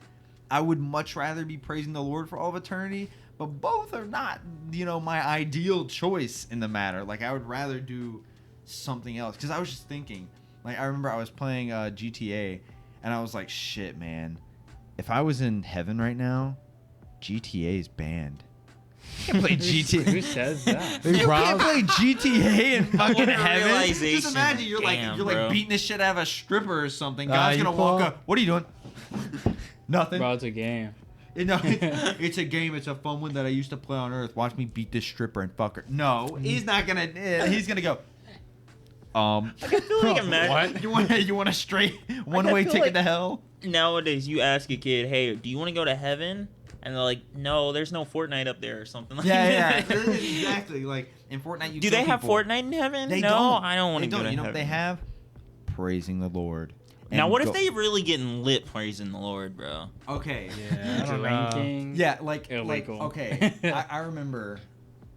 I would much rather be praising the Lord for all of eternity, but both are not, my ideal choice in the matter. Like, I would rather do something else. Because I was just thinking, like, I remember I was playing GTA, and I was like, shit, man. If I was in heaven right now, GTA is banned. You can't play
Who
GTA.
says that?
You can't play GTA in fucking
What a
heaven.
realization.
Just imagine you're
Damn,
like
bro.
beating the shit out of a stripper or something. God's
you
gonna walk
pull-
up. What are you doing? Nothing.
Bro, it's a game.
It's a game. It's a fun one that I used to play on Earth. Watch me beat this stripper and fuck her. No, he's not gonna. He's gonna go.
I feel like imagine
You want a straight one-way
feel
ticket
like-
to hell?
nowadays you ask a kid, "Hey, do you want to go to heaven?" And they're like, "No, there's no Fortnite up there or something." Like
Yeah,
that.
exactly. Like in Fortnite, you
Do
kill
they have
people.
Fortnite in heaven?
They
no,
don't.
I don't want
They
to go to
You know
heaven.
what they have? Praising the Lord.
Now,
And
what if
go-
they really getting lit praising the Lord, bro?
Okay.
Yeah, I don't know.
Drinking.
Yeah, like
Illegal.
okay. I remember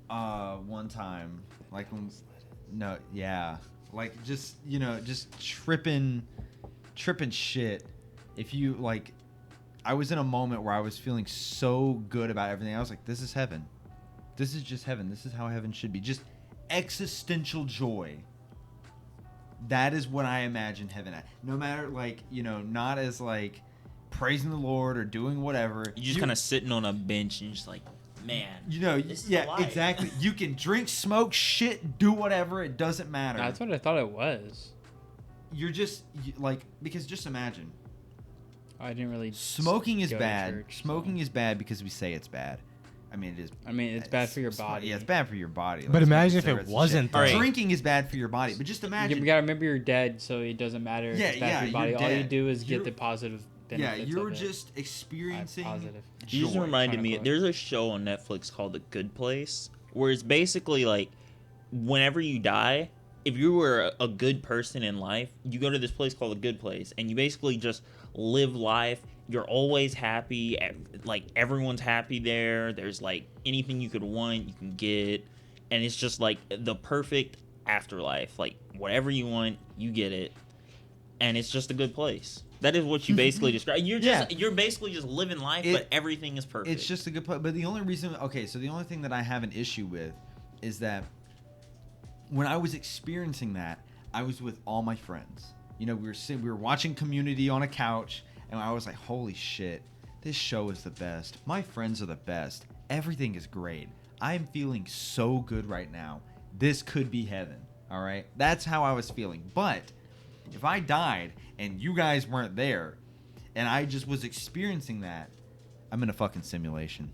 one time, like when like just just tripping shit. If you like, I was in a moment where I was feeling so good about everything. I was like, this is heaven. This is just heaven. This is how heaven should be. Just existential joy. That is what I imagine heaven at. No matter not as like praising the Lord or doing whatever.
You just kind of sitting on a bench and just like, man. This is
yeah,
life.
exactly. You can drink, smoke, shit, do whatever. It doesn't matter.
That's what I thought it was.
You're just because just imagine.
I didn't really.
Smoking is
go to
bad.
church,
Smoking
so.
is bad because we say it's bad. I mean, it is.
I mean, it's bad for your body.
Yeah, it's bad for your body.
But imagine if it wasn't.
Right.
Drinking is bad for your body, but just imagine.
You gotta remember you're dead, so it doesn't matter if it's bad for your body.
you're
All you
dead.
do is get the positive benefits.
Yeah, you're
of it.
just experiencing.
Positive.
You just
joy.
reminded me.
Quote.
There's a show on Netflix called The Good Place, where it's basically like, whenever you die, if you were a good person in life, you go to this place called The Good Place, and you basically just live life. You're always happy. Like, everyone's happy there. There's like anything you could want, you can get, and it's just like the perfect afterlife. Like, whatever you want, you get it, and it's just a good place. That is what you basically describe. You're basically just living life, but everything is perfect.
It's just a good place. But the only reason, so the only thing that I have an issue with is that when I was experiencing that, I was with all my friends. You know, we were watching Community on a couch, and I was like, holy shit, this show is the best. My friends are the best. Everything is great. I am feeling so good right now. This could be heaven. All right? That's how I was feeling. But if I died and you guys weren't there and I just was experiencing that, I'm in a fucking simulation.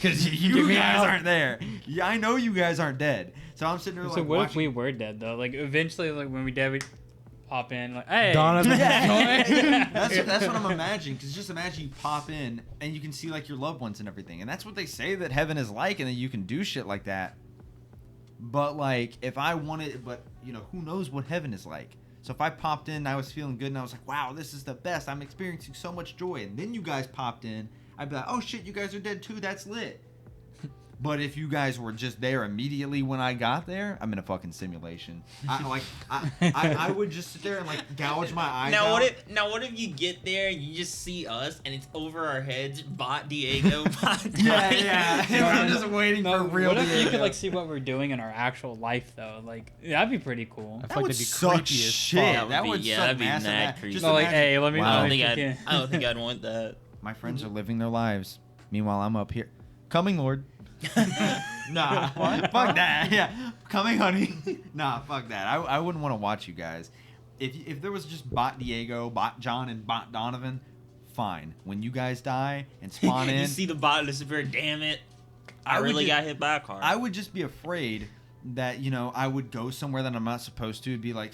Because you guys aren't there. Yeah, I know you guys aren't dead. So I'm sitting there
So
like
what
watching.
if we were dead though? Like eventually, like when we dead, we pop in like, hey,
Donovan.
That's what I'm imagining. Because just imagine you pop in and you can see like your loved ones and everything. And that's what they say that heaven is like, and that you can do shit like that. But like, if I wanted, but you know, who knows what heaven is like? So if I popped in and I was feeling good and I was like, wow, this is the best. I'm experiencing so much joy. And then you guys popped in, I'd be like, oh shit, you guys are dead too. That's lit. But if you guys were just there immediately when I got there, I'm in a fucking simulation. I would just sit there and like gouge my eyes
Now
out.
what if you get there and you just see us and it's over our heads, bot Diego, bot
Yeah. I'm just waiting for real.
What if you
Diego.
could like see what we're doing in our actual life though? Like that'd be pretty cool.
That would suck shit.
That would
suck
be
massive.
mad creepy.
Just
No, like,
imagine-
hey, let me.
Wow.
Let me
I don't think I'd want that.
My friends are living their lives. Meanwhile, I'm up here. Coming, Lord. Nah. What? Fuck that. Yeah. Coming, honey. Nah, fuck that. I wouldn't want to watch you guys. If there was just bot Diego, bot John, and bot Donovan, fine. When you guys die and spawn in,
You see the bot disappear. Damn it! I
would
really
just-
got hit by a car.
I would just be afraid that, you know, I would go somewhere that I'm not supposed to. It'd be like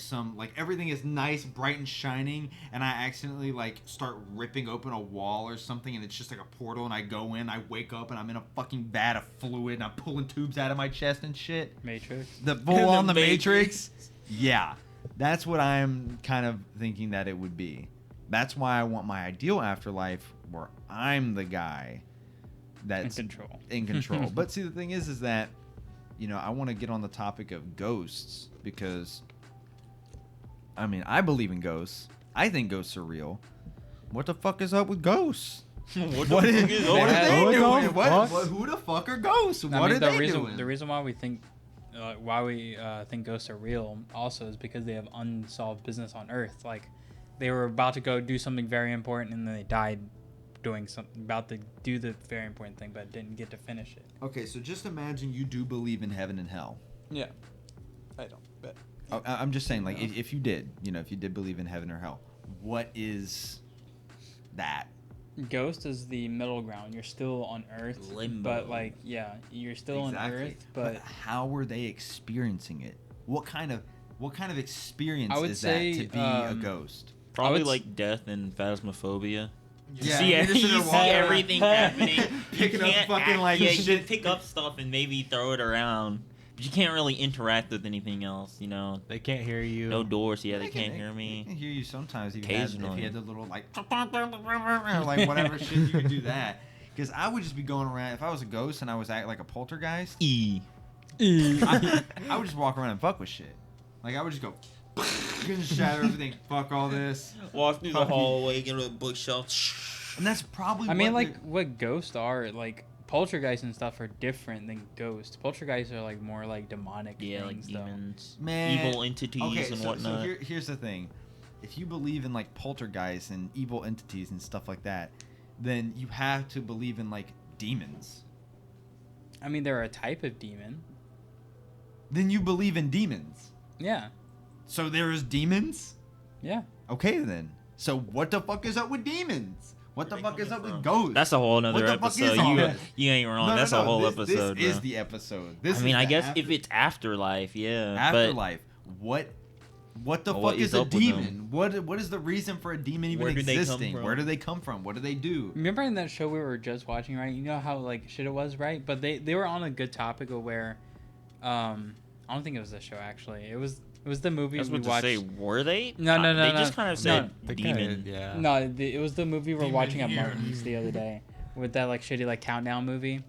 everything is nice, bright, and shining, and I accidentally like start ripping open a wall or something, and it's just like a portal, and I go in, I wake up, and I'm in a fucking vat of fluid, and I'm pulling tubes out of my chest and shit.
Matrix.
The full on the Matrix. Yeah. That's what I'm kind of thinking that it would be. That's why I want my ideal afterlife where I'm the guy that's in control. But see, the thing is that, you know, I want to get on the topic of ghosts because, I mean, I believe in ghosts. I think ghosts are real. What the fuck is up with ghosts? What are they doing? Who the fuck are ghosts? What are they doing?
The reason why we think ghosts are real also is because they have unsolved business on Earth. Like, they were about to go do something very important and then they died doing something, about to do the very important thing, but didn't get to finish it.
Okay, so just imagine you do believe in heaven and hell.
Yeah. I don't, but...
I'm just saying, like, if you did, you know, if you did believe in heaven or hell, what is that?
Ghost is the middle ground. You're still on Earth.
Limbo.
But, like, yeah, you're still on Earth, but...
how were they experiencing it? What kind of experience
I would
is
say,
that to be a ghost?
Probably like death and phasmophobia.
Yeah,
You see everything happening.
Picking
You
up
can't
fucking, like,
you
shit.
can pick up stuff and maybe throw it around, but you can't really interact with anything else. You know,
They can't hear you.
no doors. Yeah, they
can-
can't hear
They
me.
can hear you sometimes. If
Occasionally.
you had the little like like whatever shit, you could do that. Because I would just be going around. If I was a ghost and I was acting like a poltergeist, I would just walk around and fuck with shit. Like I would just go, just shatter everything. Fuck all this.
Walk through the
Fuck you.
hallway, get to a bookshelf.
And that's probably.
I mean,
what
like, what ghosts are, like, poltergeists and stuff are different than ghosts. Poltergeists are, like, more, like, demonic
Yeah, like
things, though.
demons,
Man.
evil entities,
Okay,
and
so
whatnot.
here's the thing. If you believe in like poltergeists and evil entities and stuff like that, then you have to believe in like demons.
I mean, they're a type of demon.
Then you believe in demons.
Yeah.
So there is demons?
Yeah.
Okay then. So what the fuck is up with demons? What the
Where they
fuck is
coming
up
from?
with ghosts?
That's a whole
What
nother
the fuck is
episode.
all that?
You ain't wrong.
No,
That's
no,
a whole
this,
episode.
This is
bro.
the episode. This
I mean,
is
I
the
guess
after-
if it's afterlife, yeah.
afterlife, what the
What
fuck
is
is a
up with
demon? What is the reason for a demon even
Where do they come
existing?
from?
Where do they come from? What do they do?
Remember in that show we were just watching, right? You know how like shit it was, right? But they were on a good topic of where, I don't think it was the show actually. It was the movie
I was
we
about to
watched.
say, were they?
No.
They just kind of said
They
demon.
kinda- yeah.
No, it was the movie we're
Demon
watching at
here.
Martin's the other day with that like shitty like countdown movie,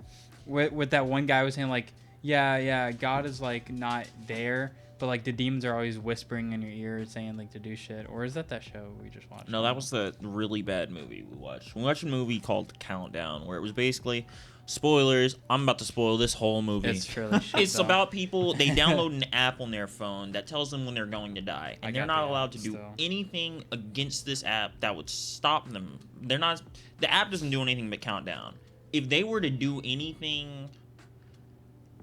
with that one guy was saying like, yeah, God is like not there, but like the demons are always whispering in your ear saying like to do shit. Or is that show we just watched?
No, that was the really bad movie we watched. We watched a movie called Countdown, where it was basically spoilers. I'm about to spoil this whole movie.
It's truly shit.
It's
though.
about people. They download an app on their phone that tells them when they're going to die,
I
and they're
got
not
the
allowed
app
to do
still.
anything against this app that would stop them. They're not. The app doesn't do anything but count down. If they were to do anything.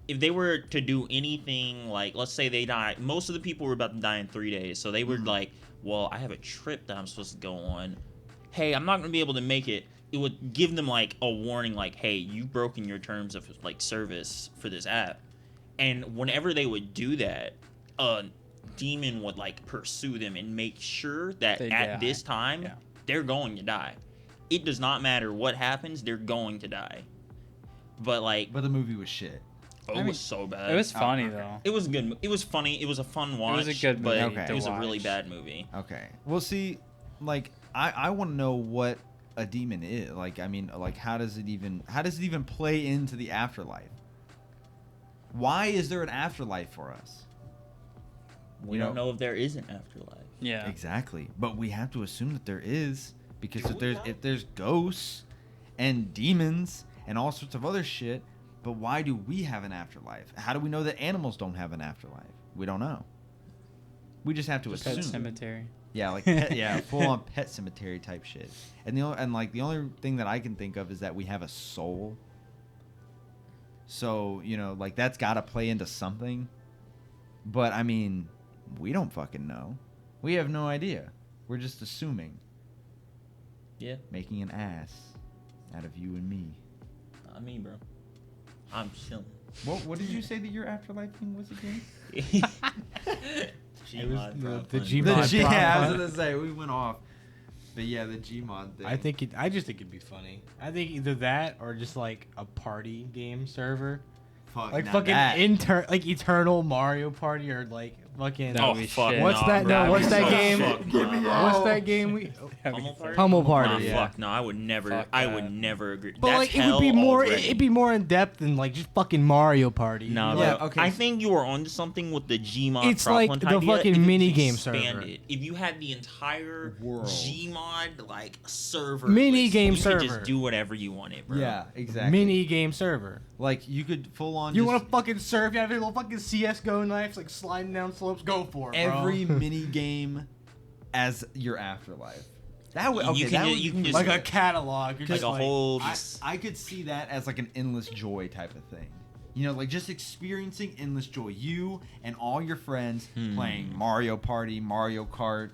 If they were to do anything, like, let's say they die, most of the people were about to die in 3 days. So they were like, well, I have a trip that I'm supposed to go on. Hey, I'm not going to be able to make it. It would give them, like, a warning, like, hey, you've broken your terms of, like, service for this app. And whenever they would do that, a demon would, like, pursue them and make sure that
They
at
die.
this time,
Yeah.
they're going to die. It does not matter what happens, they're going to die. But, like,
But the movie was shit.
it
I mean,
was so bad.
It was funny
okay.
though.
It was good. It was funny. It was a fun watch.
was a good
but
movie
to
it was a really
watch.
bad movie.
Okay. Well, see, like I want to know what a demon is. Like, I mean, like how does it even play into the afterlife? Why is there an afterlife for us?
We
You
don't
know-
know if there is an afterlife.
Yeah.
Exactly. But we have to assume that there is because
Can we not?
if there's ghosts and demons and all sorts of other shit, but why do we have an afterlife? How do we know that animals don't have an afterlife? We don't know. We just have to
Pet
assume.
Cemetery.
Yeah, like full on pet cemetery type shit. And the only thing that I can think of is that we have a soul. So, like that's got to play into something. But I mean, we don't fucking know. We have no idea. We're just assuming.
Yeah,
Making an ass out of you and me.
not me, bro. I'm chilling.
What did you say that your afterlife thing was again?
Gmod, bro.
the
The
Gmod.
G,
prop
yeah, I was
hunt.
gonna say we went off. But yeah, the Gmod thing.
I just think it'd be funny. I think either that or just like a party game server,
Fuck,
like
now
fucking
that-
like Eternal Mario Party or like fucking.
That
Oh
would be
fuck!
shit.
What's
nah,
that?
bro.
No, what's that
Oh,
game?
fuck, nah.
What's that game?
Pummel Party?
Pummel
Nah,
Party. Yeah.
fuck. No, I would never.
Fuck
I
that.
would never agree.
But
That's
like it would
hell
be more.
already.
It'd be more in depth than like just fucking Mario Party.
Nah,
Yeah,
bro.
okay.
I think you were onto something with the Gmod.
It's
prop
like
hunt
the
idea.
fucking
If it was
minigame server.
expanded, if you had the entire
World.
Gmod like server,
Minigame
list, you could
server.
just do whatever you wanted, bro.
Yeah, exactly.
Mini game server.
Like you could full on.
You
just-
want to fucking surf? You have your little fucking CS:GO knives like sliding down slopes. Go for it, bro.
every mini game as your afterlife. That would
You can ju- you can just-
like a catalog. You're
like
just
a whole.
I could see that as like an endless joy type of thing. Like just experiencing endless joy. You and all your friends playing Mario Party, Mario Kart,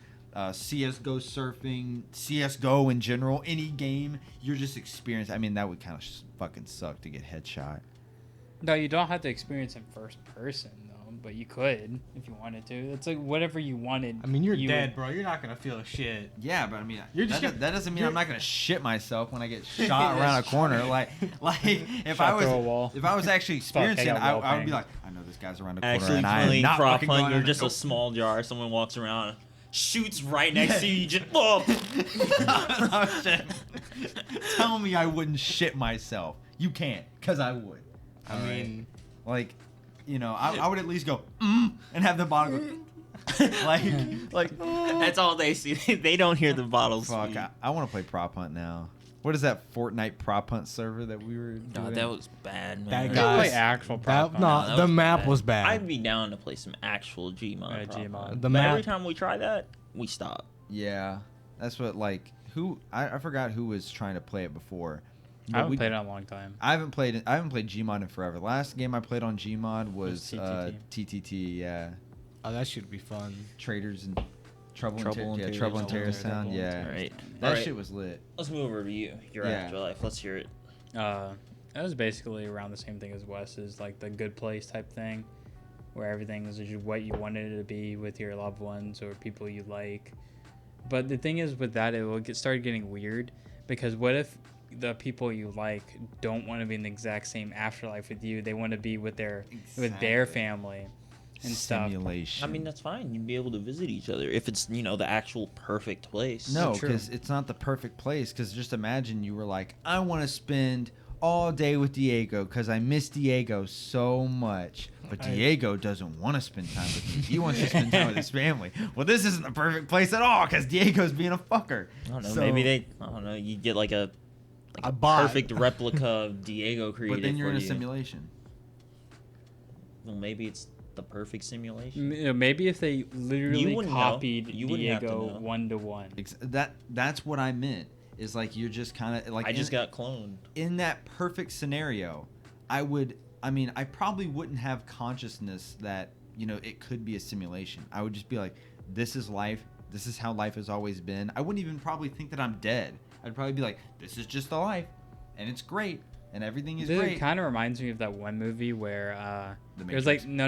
CS:GO surfing, CS:GO in general, any game you're just experiencing. I mean, that would kind of fucking suck to get headshot.
No, you don't have to experience it first person though, but you could if you wanted to. It's like whatever you wanted.
I mean, you're
you
dead,
would-
bro. You're not gonna feel shit.
Yeah, but I mean,
You're just
that,
gonna-
that doesn't mean
you're-
I'm not gonna shit myself when I get shot around a corner. Like if
Shot
I was
through a wall.
if I was actually
Fuck, I
experiencing,
got
I
wall
would be
bang.
like, I know this guy's around the corner,
Actually,
and I am
playing
not
prop
fucking
hunt,
going
you're
to
just
go-
a small jar. Someone walks around, shoots right next to you. You just
Oh, shit. Tell me I wouldn't shit myself. You can't, cause I would.
I mean,
Like, I would at least go and have the bottle go like.
That's all they see. They don't hear the bottles.
Fuck,
speak.
I want to play prop hunt now. What is that Fortnite prop hunt server that we were doing?
God, that was bad, man.
that
You don't
guy.
play actual prop hunt.
No,
that
the
was
map
bad.
was bad.
I'd be down to play some actual Gmod.
Yeah,
prop
Gmod.
hunt.
The
But every
map-
time we try that, we stop.
Yeah, that's what I forgot who was trying to play it before.
I
But
haven't played it in a long time.
I haven't played Gmod in forever. Last game I played on Gmod was
TTT.
TTT. Yeah,
Oh, that should be fun.
traders and Trouble in
Terrorist
Sound. Yeah.
All right.
That shit was lit.
Let's move over to you. Your Afterlife. Let's hear it.
That was basically around the same thing as Wes's, like the good place type thing, where everything is just what you wanted it to be with your loved ones or people you like. But the thing is with that, it will start getting weird, because what if the people you like don't want to be in the exact same afterlife with you? They want to be with their family and
Simulation.
stuff. I mean, that's fine. You'd be able to visit each other if it's, the actual perfect place.
No, because it's not the perfect place. Because just imagine you were like, I want to spend all day with Diego because I miss Diego so much. But Diego doesn't want to spend time with me. He wants to spend time with his family. Well, this isn't the perfect place at all because Diego's being a fucker.
I don't know. Maybe you get like a perfect replica of Diego created.
But then you're in a
you.
simulation.
Well, maybe it's the perfect simulation.
Maybe if they literally copied
Diego
1-to-1.
That's what I meant. Is like you're just kind of like
I just got cloned.
In that perfect scenario, I probably wouldn't have consciousness that it could be a simulation. I would just be like, this is life. This is how life has always been. I wouldn't even probably think that I'm dead. I'd probably be like, this is just the life, and it's great, and everything is great.
It kind of reminds me of that one movie where there's like no,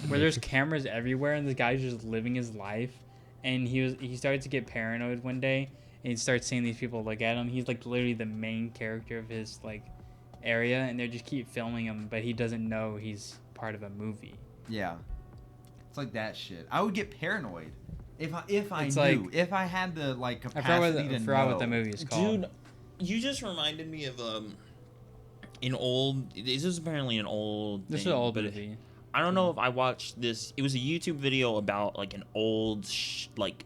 where there's cameras everywhere, and the guy's just living his life, and he started to get paranoid one day, and he starts seeing these people look at him. He's like literally the main character of his like area, and they just keep filming him, but he doesn't know he's part of a movie.
Yeah, it's like that shit. I would get paranoid if I
It's
knew,
like,
if I had the like capacity to know.
I forgot what the movie is called.
Dude, you just reminded me of an old. This is apparently an old.
This is an old movie.
I don't know if I watched this. It was a YouTube video about like an old like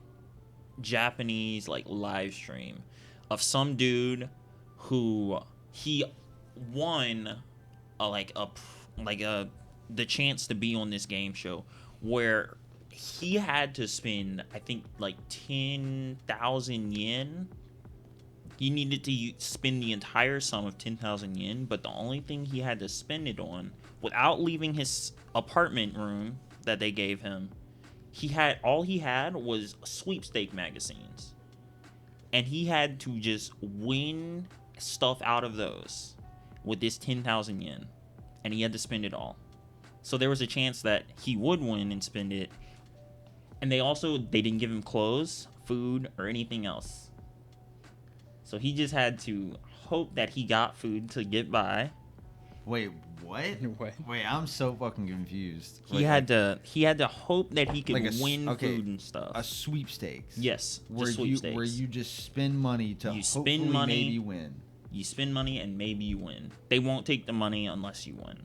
Japanese like live stream of some dude who he won the chance to be on this game show where he had to spend I think like 10,000 yen. He needed to spend the entire sum of 10,000 yen, but the only thing he had to spend it on without leaving his apartment room that they gave him, all he had was sweepstake magazines. And he had to just win stuff out of those with this 10,000 yen. And he had to spend it all. So there was a chance that he would win and spend it. And they didn't give him clothes, food, or anything else. So he just had to hope that he got food to get by.
Wait, what? Wait, I'm so fucking confused.
He had to hope that he could win food and stuff.
A sweepstakes.
Yes,
where you just spend money to maybe win.
You spend money and maybe you win. They won't take the money unless you win.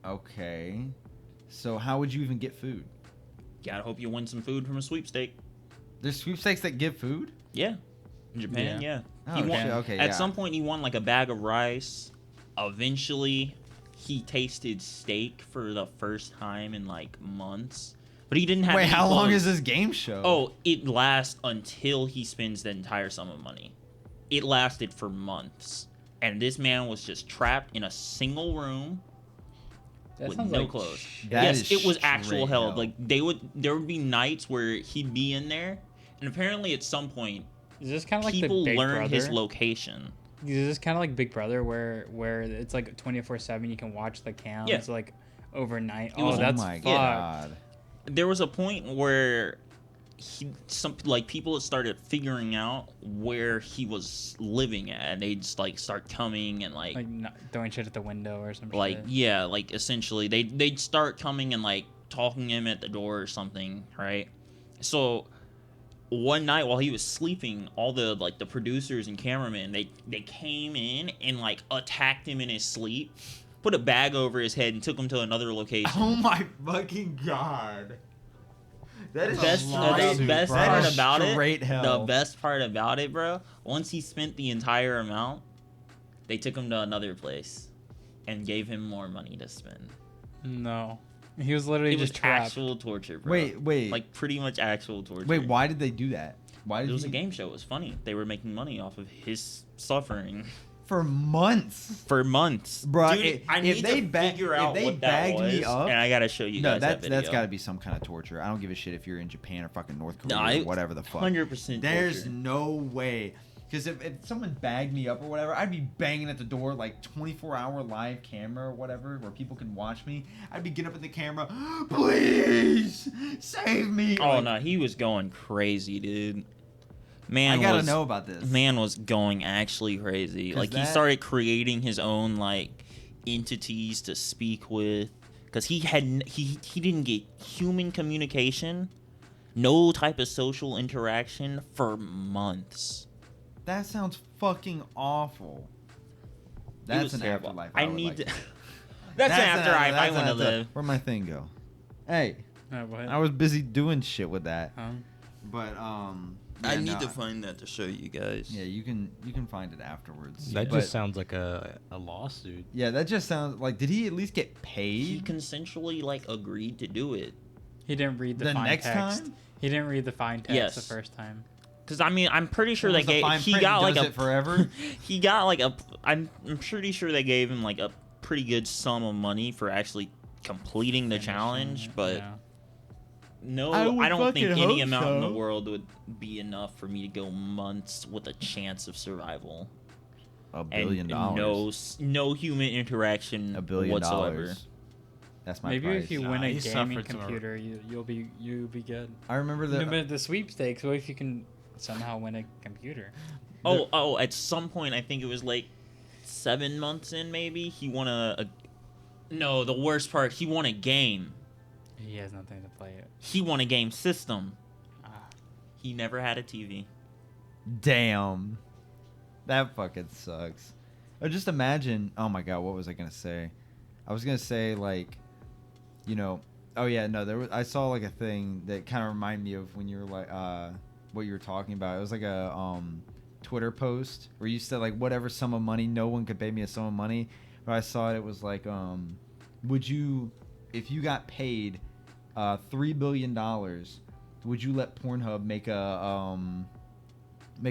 Okay. So how would you even get food?
Gotta hope you win some food from a sweepstake.
There's sweepstakes that give food?
Yeah. In Japan, yeah.
Oh, he won. Okay,
at some point, he won like a bag of rice. Eventually, he tasted steak for the first time in like months. But he didn't have
Wait,
any
how long
clothes.
is this game show?
Oh, it lasts until he spends the entire sum of money. It lasted for months. And this man was just trapped in a single room with no clothes. Yes, it was actual hell. Like there would be nights where he'd be in there, and apparently at some point,
is this kind of like
people
the Big
learned
Brother?
His location.
Is this kind of like Big Brother, where it's like 24/7? You can watch the cams like overnight. That's
my god.
There was a point where people had started figuring out where he was living at, and they'd just like start coming and like
throwing shit at the window or something.
Essentially they'd start coming and like talking to him at the door or something, right? So one night while he was sleeping, all the the producers and cameramen they came in and like attacked him in his sleep, put a bag over his head and took him to another location.
Oh my fucking god. That is
the best part about it.
Hell.
The best part about it, bro. Once he spent the entire amount, they took him to another place and gave him more money to spend.
No, he was literally just trapped.
Actual torture, bro.
Wait.
Like pretty much actual torture.
Wait, why did they do that?
It was a game show. It was funny. They were making money off of his suffering.
For months.
Bro,
Dude,
I need to figure out what that was,
me up,
and I gotta show you guys that video.
That's gotta be some kind of torture. I don't give a shit if you're in Japan or fucking North Korea or whatever the fuck.
100%
There's
torture.
no way. Because if someone bagged me up or whatever, I'd be banging at the door like 24-hour live camera or whatever where people can watch me. I'd be getting up in the camera, please save me.
Oh, no, he was going crazy, dude. Man,
I gotta know about this.
Man was going actually crazy. Like, he started creating his own, like, entities to speak with. Because he didn't get human communication, no type of social interaction for months.
That sounds fucking awful. That's an
terrible.
afterlife.
I need to. That's an afterlife I want to live.
Where'd my thing go? Hey,
What?
I was busy doing shit with that.
Huh?
But
I need to find that to show you guys.
Yeah, you can find it afterwards.
That just sounds like a lawsuit.
Yeah, that just sounds like. Did he at least get paid?
He consensually like agreed to do it.
He didn't read the fine
next
text.
time?
He didn't read the fine text
Yes.
the first time.
Because I mean, I'm pretty sure
What
they
was the
gave.
fine
He
print?
got like
Does
a.
it forever.
He got like a. I'm pretty sure they gave him like a pretty good sum of money for actually completing the challenge, but.
Yeah.
No, I don't think any amount in the world would be enough for me to go months with a chance of survival.
$1 billion.
No human interaction
$1 billion.
whatsoever.
That's my
Maybe
price.
if you win a
he
gaming
suffered some-
computer, you'll be good.
I remember
No,
the.
but the sweepstakes. What if you can somehow win a computer?
At some point, I think it was like 7 months in, maybe he won a. No, the worst part, he won a game.
He has nothing to play it.
He won a game system.
Ah.
He never had a TV.
Damn. That fucking sucks. Or just imagine. Oh my god, what was I gonna say? I was gonna say like, you know. Oh yeah, no. I saw like a thing that kind of reminded me of when you were like, what you were talking about. It was like a Twitter post where you said like whatever sum of money, no one could pay me a sum of money. But I saw it was like, would you, if you got paid $3 billion, would you let Pornhub make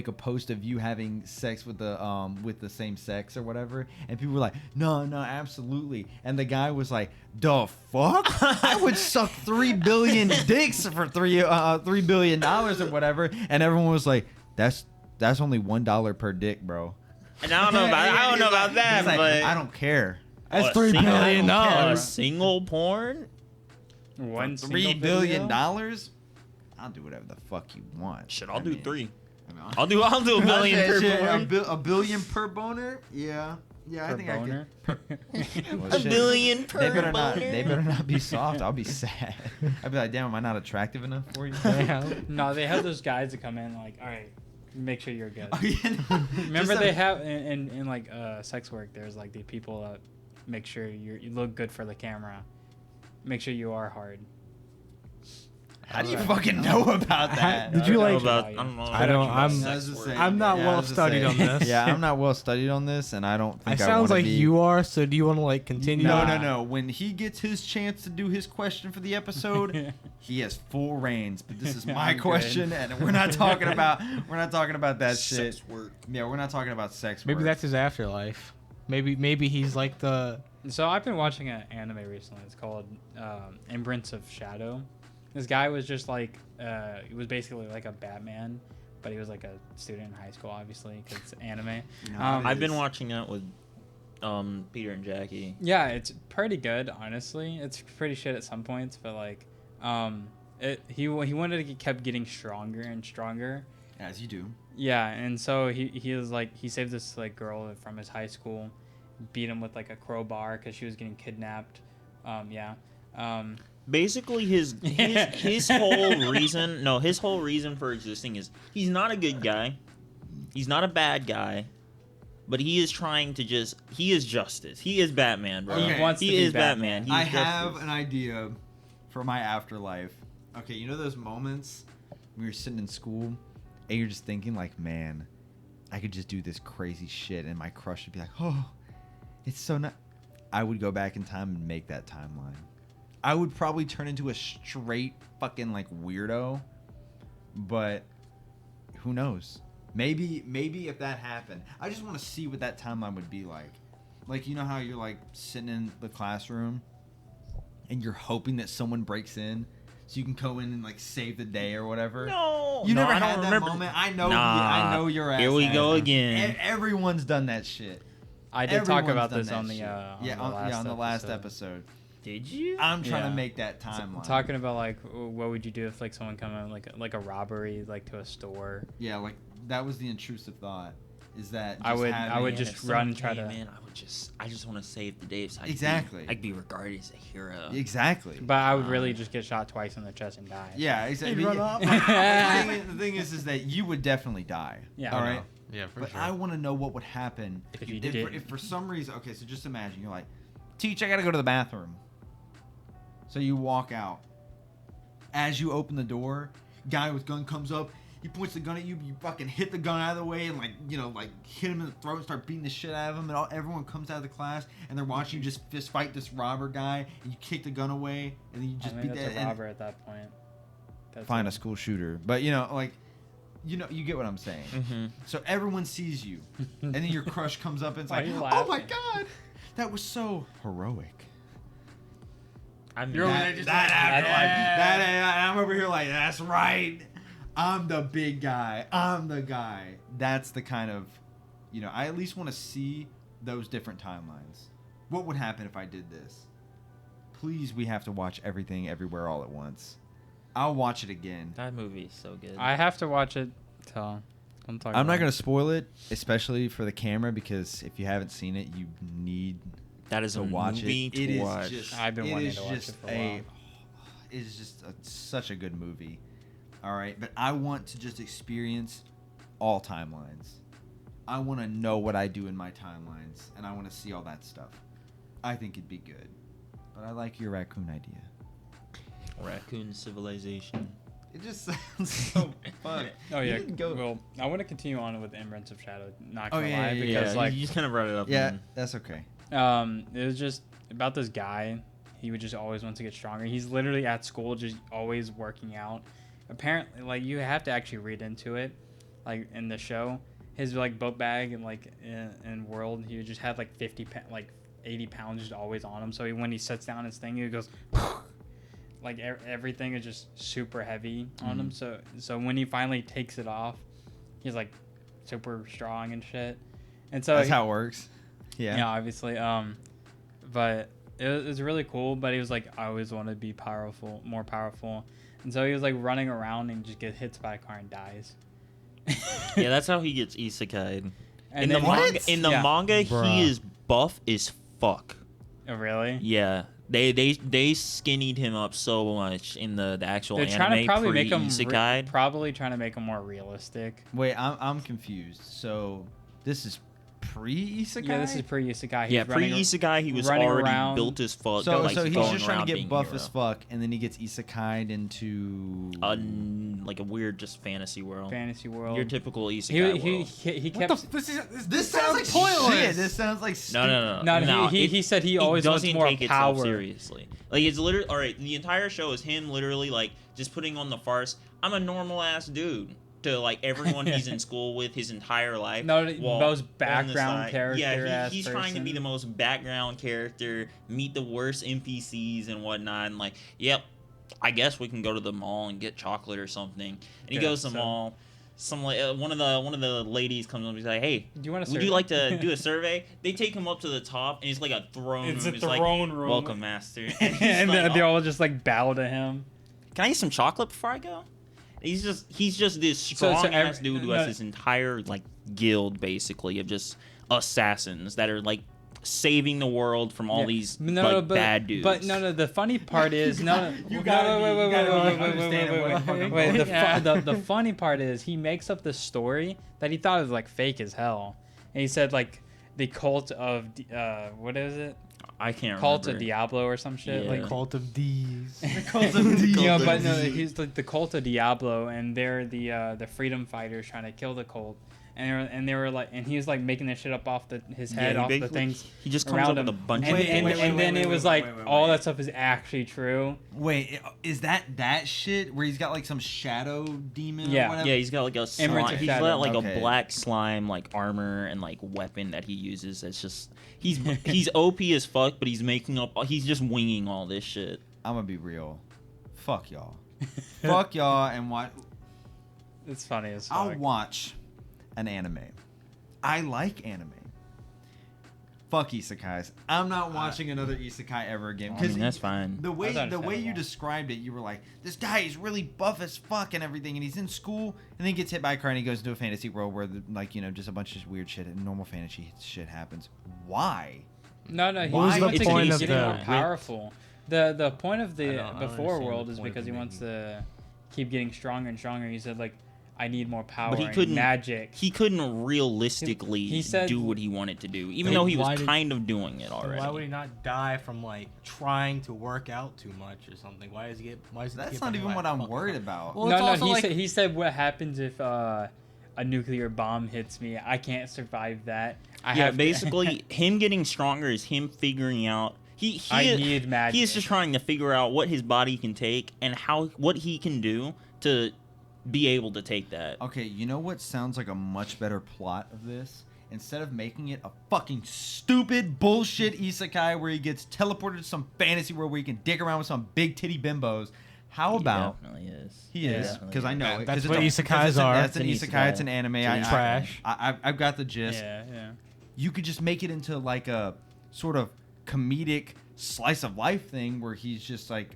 a post of you having sex with the same sex or whatever? And people were like, no, absolutely. And the guy was like, the fuck? I would suck 3 billion dicks for $3 billion or whatever. And everyone was like, that's only $1 per dick, bro.
And I don't know about that,
He's like,
but
I don't care.
That's
a
$3 billion.
A single porn?
One
$3 billion? I'll do whatever the fuck you want.
Shit, I'll do 3.
I mean,
I'll do a billion per porn.
A billion per boner? Yeah, I think
boner?
I could. Well,
A
shit.
billion per
They better
boner.
not be soft. I'll be sad. I'd be like, damn, am I not attractive enough for you?
No, they have those guys that come in like, all right, make sure you're good.
Oh, yeah, no.
Remember
Just
they have in like sex work. There's like the people that make sure you look good for the camera. Make sure you are hard.
How do you fucking know about that?
Did you like?
I don't know.
I don't- I'm-
sex work.
I'm not well studied on this.
Yeah, I'm not well studied on this, and I don't think
It
I
sounds
wanna
like
be...
you are. So do you want to like continue?
No. When he gets his chance to do his question for the episode, he has full reins. But this is my
I'm good.
question, and we're not talking about that shit.
Sex work.
Yeah, we're not talking about sex.
Maybe
work.
that's his afterlife. Maybe he's like the.
So I've been watching an anime recently. It's called Imprints of Shadow. This guy was just like, he was basically like a Batman, but he was like a student in high school, obviously, because it's anime.
I've been watching that with Peter and Jackie.
Yeah, it's pretty good, honestly. It's pretty shit at some points, but like, he wanted to kept getting stronger and stronger.
As you do.
Yeah, and so he was like, he saved this like girl from his high school, beat him with like a crowbar because she was getting kidnapped.
Basically, his whole reason for existing is he's not a good guy, he's not a bad guy, but he is trying to he is justice. He is Batman, bro.
Okay.
He wants to
He
be
is Batman. He's
I
justice.
have an idea for my afterlife. Okay, you know those moments when you're sitting in school and you're just thinking like, man, I could just do this crazy shit, and my crush would be like, oh, it's so not. I would go back in time and make that timeline. I would probably turn into a straight fucking like weirdo, but who knows? Maybe if that happened, I just want to see what that timeline would be like. Like, you know how you're like sitting in the classroom and you're hoping that someone breaks in so you can go in and like save the day or whatever.
You
never
I
had
don't
that
remember.
moment. I know.
Nah,
I know your ass.
Here we
has
go
it.
again.
Everyone's done that shit.
I did talk
Everyone's
about
done
this
that
on the
shit.
on the last
episode.
Did you?
I'm trying to
Yeah.
make that timeline.
Talking about like what would you do if like someone come in like a robbery like to a store.
Yeah, like that was the intrusive thought. Is that
I would
Man,
just
if
run and
someone
try
came
to.
in, I just want to save the day. So
Exactly.
I'd be regarded as a hero.
Exactly.
But I would really just get shot twice in the chest and die.
Yeah, exactly.
He'd run up.
The thing is that you would definitely die.
Yeah.
All right.
Yeah, for
But
sure.
I want to know what would happen
If you did.
if for some reason. Okay, so just imagine you're like, Teach, I gotta go to the bathroom. So you walk out. As you open the door, guy with gun comes up. He points the gun at you. You fucking hit the gun out of the way and like hit him in the throat and start beating the shit out of him. And everyone comes out of the class and they're watching you just fist fight this robber guy. And you kick the gun away and then you just
I
beat
mean,
that.
that's a robber at that point. That's
Find
it.
a school shooter, but you get what I'm saying.
Mm-hmm.
So everyone sees you, and then your crush comes up and it's
Why
like,
are you
"Oh my
laughing?
god, that was so heroic."
I mean,
You're over
That,
there just
that,
like,
afterlife,
yeah.
that, I'm over here like, that's right. I'm the big guy. I'm the guy. That's the kind of, I at least want to see those different timelines. What would happen if I did this? Please, we have to watch everything, everywhere, all at once. I'll watch it again.
that movie is so good.
I have to watch it. So I'm talking.
I'm not
about
going to spoil it, especially for the camera, because if you haven't seen it, you need
that is
to
a
watch
movie
it.
to
It is
watch.
just.
I've been
it
wanting
is
to watch
just
it for a while.
It is just such a good movie. All right, but I want to just experience all timelines. I want to know what I do in my timelines, and I want to see all that stuff. I think it'd be good. But I like your raccoon idea.
Raccoon Civilization.
It just sounds so fun.
Oh
You
yeah.
didn't go-
Well, I want to continue on with Imprints of Shadow. Not
Oh,
gonna
yeah,
lie,
yeah,
because
Yeah,
like
you just kind of brought it up.
Yeah,
and
that's okay.
it was just about this guy. He would just always want to get stronger. He's literally at school, just always working out. Apparently, like you have to actually read into it, like in the show. His like book bag and like in World, he would just have like 80 pounds just always on him. So when he sets down his thing, he goes. Like everything is just super heavy on him. So when he finally takes it off, he's like super strong and shit. And so
That's how it works. Yeah.
yeah, obviously. But it was really cool. But he was like, I always want to be more powerful. And so he was like running around and just gets hit by a car and dies.
yeah, that's how he gets isekai'd.
And
In the
then-
manga,
Yeah.
he is buff as fuck.
Oh, really?
Yeah, they skinnied him up so much in the actual
They're
anime
trying to probably make him
isekai'd.
probably trying to make him more realistic.
Wait, I'm confused. So this is pre-isekai?
Yeah, this is pre-isekai.
Yeah, pre-isekai, he was
running
already
around.
built as fuck.
So
like,
he's
going
just trying
around
to
being
get buff
hero.
as fuck, and then he gets isekai'd into
Like a weird just fantasy world.
fantasy world.
Your typical isekai
he
world.
he
What
kept.
This sounds like
pointless.
shit. This sounds like
No,
he said he always wants
doesn't
more
take itself
power.
seriously. Like it's literally all right. The entire show is him literally like just putting on the farce. I'm a normal ass dude to like everyone he's in school with his entire life.
No, the
while
most
on the
background
side-
character
Yeah,
ass
he's trying to be
person.
the most background character, meet the worst NPCs and whatnot, and like, yep, I guess we can go to the mall and get chocolate or something. And he
Yeah,
goes to the
so-
mall. One of the ladies comes up and he's like, "Hey,
Do you want to?
would you like to do a survey?" They take him up to the top, and it's like a throne
It's
room.
a
It's like,
throne room.
"Welcome, master."
And,
he's like,
they
"Oh,
all just like bow to him.
can I get some chocolate before I go? He's just this
So
strong ass
every-
dude who has this entire like guild basically of just assassins that are like saving the world from all
Yeah.
these
but,
bad dudes.
But no, the funny part is no.
You gotta be understanding what I'm fucking
Wait,
going.
the funny part is he makes up this story that he thought was like fake as hell, and he said like the cult of what is it?
I can't
Cult
remember.
of Diablo or some shit.
Yeah.
Like
Cult of D's.
The Cult of D's.
you know, but no, he's like the Cult of Diablo, and they're the freedom fighters trying to kill the cult, and they were like, and he was like making this shit up off his head,
he
off the
basically-
things.
He just comes
around
up with a
him.
bunch
And,
of
and then it was like all that stuff is actually true.
Wait, is that shit where he's got like some shadow demon?
Yeah.
Or whatever?
Yeah, he's got like a
Emeralds
slime.
of
He's
Shadow.
got like
Okay.
a black slime like armor and like weapon that he uses. It's just he's OP as fuck, but he's making up. He's just winging all this shit.
I'm gonna be real. Fuck y'all. Fuck y'all and what?
It's funny as fuck.
I'll watch an anime. I like anime. Fuck isekais. I'm not watching another isekai ever again.
I mean, that's fine.
The way
That's
the way you
understandable.
described it, you were like, this guy is really buff as fuck and everything, and he's in school, and then gets hit by a car, and he goes into a fantasy world where, just a bunch of weird shit and normal fantasy shit happens. Why?
No, he
Why?
wants
It's
to
an
get
easy
more
thing.
powerful. The point of the
I don't
before
understand
world
the
is
point of
because he
him
wants
making-
to keep getting stronger and stronger. He said like, I need more power.
But he
and
couldn't-
magic.
He couldn't realistically
He said-
do what he wanted to do, even
Then
though he was
why did-
kind of doing it
Then
already.
why would he not die from like trying to work out too much or something? Why does he get? Why is he
That's
get
not
bitten
even
by
what
a
I'm
fucking
worried
car?
about.
Well, it's also like-
He said what happens if a nuclear bomb hits me? I can't survive that. I
Yeah,
have to-
basically, him getting stronger is him figuring out.
I need magic.
He is just trying to figure out what his body can take and what he can do to be able to take that.
Okay, you know what sounds like a much better plot of this? Instead of making it a fucking stupid bullshit isekai where he gets teleported to some fantasy world where he can dick around with some big titty bimbos, how about
He definitely is.
he is?
Definitely
Because I know it. 'Cause
That's
it's
what
a-
isekais
because it's
are.
That's an
It's an
isekai. It's
isekai.
an anime.
It's
trash.
I've got the gist.
yeah.
You could just make it into like a sort of comedic slice of life thing where he's just like,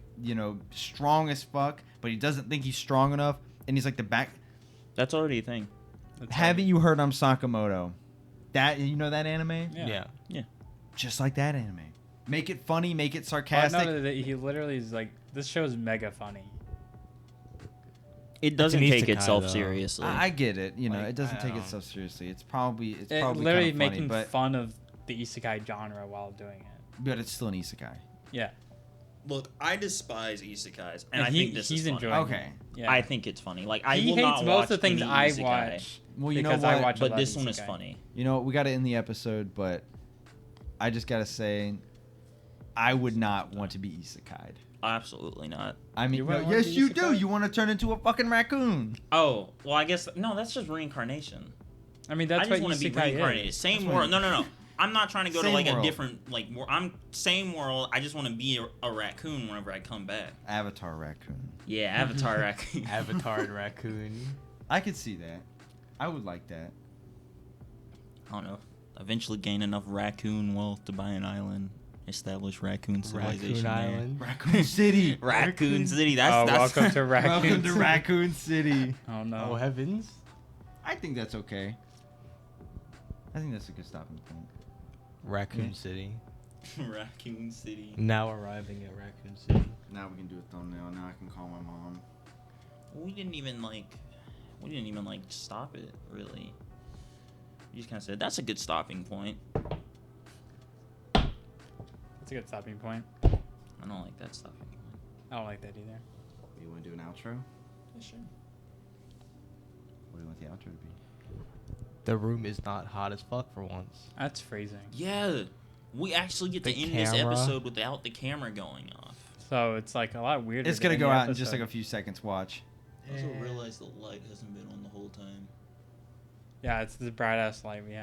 strong as fuck, but he doesn't think he's strong enough, and he's like the back.
That's already a thing.
Haven't you heard I'm Sakamoto? That that anime?
Yeah.
Just like that anime. Make it funny, make it
Well,
sarcastic.
no, he literally is like, this show is mega funny.
It doesn't
an
take
isekai,
itself
though.
seriously.
I get it.
Like,
it doesn't
I
take
don't
itself seriously. It's probably
It
kind
literally
of funny,
making
but
fun of the isekai genre while doing it.
it's still an isekai.
Yeah.
Look, I despise isekais, and
And
I think this
he's
is funny.
enjoying
Okay.
it. Yeah.
I think it's funny. Like I
he
will
hates
not
most
watch
of the things
any
I
isekai,
watch.
Well, you know
because
what?
I watch a
but
lot
this
of
one is
isekai.
funny.
We got to end the episode, but I just gotta say, I would not want to be isekai'd.
Absolutely not.
I mean,
You
no,
wouldn't want
yes,
to be
you do.
isekai?
You want to turn into a fucking raccoon.
Oh, well, I guess no. That's just reincarnation.
I mean,
I
that's
just
what
want to be
isekai
reincarnated.
is.
Same
That's
world.
what-
No. I'm not trying to go to
Same
like
world.
a different like. I'm same world. I just want to be a raccoon whenever I come back.
Avatar raccoon.
Yeah, Avatar raccoon.
Avatar raccoon.
I could see that. I would like that.
I don't know. Eventually gain enough raccoon wealth to buy an island, establish raccoon civilization
Raccoon
there.
Island.
Raccoon City.
Raccoon City. That's
Welcome to Raccoon
Welcome to
City.
Raccoon City.
Oh no.
Oh heavens!
I think that's okay. I think that's a good stopping point.
Raccoon
Yeah.
City.
Raccoon City.
Now arriving at Raccoon City.
Now we can do a thumbnail. Now I can call my mom.
We didn't even stop it really. You just kind of said that's a good stopping point.
That's a good stopping point.
I don't like that stopping point.
I don't like that either.
You want to do an outro?
Yeah, sure.
What do you want the outro to be?
The room is not hot as fuck for once.
That's phrasing.
Yeah, we actually get to
The
end this
camera.
episode without the camera going off.
So it's like a lot weirder.
It's
to
gonna
end
go
the
out in just
episode.
like a few seconds. Watch.
I also realized the light hasn't been on the whole time.
Yeah, it's the bright ass light we have.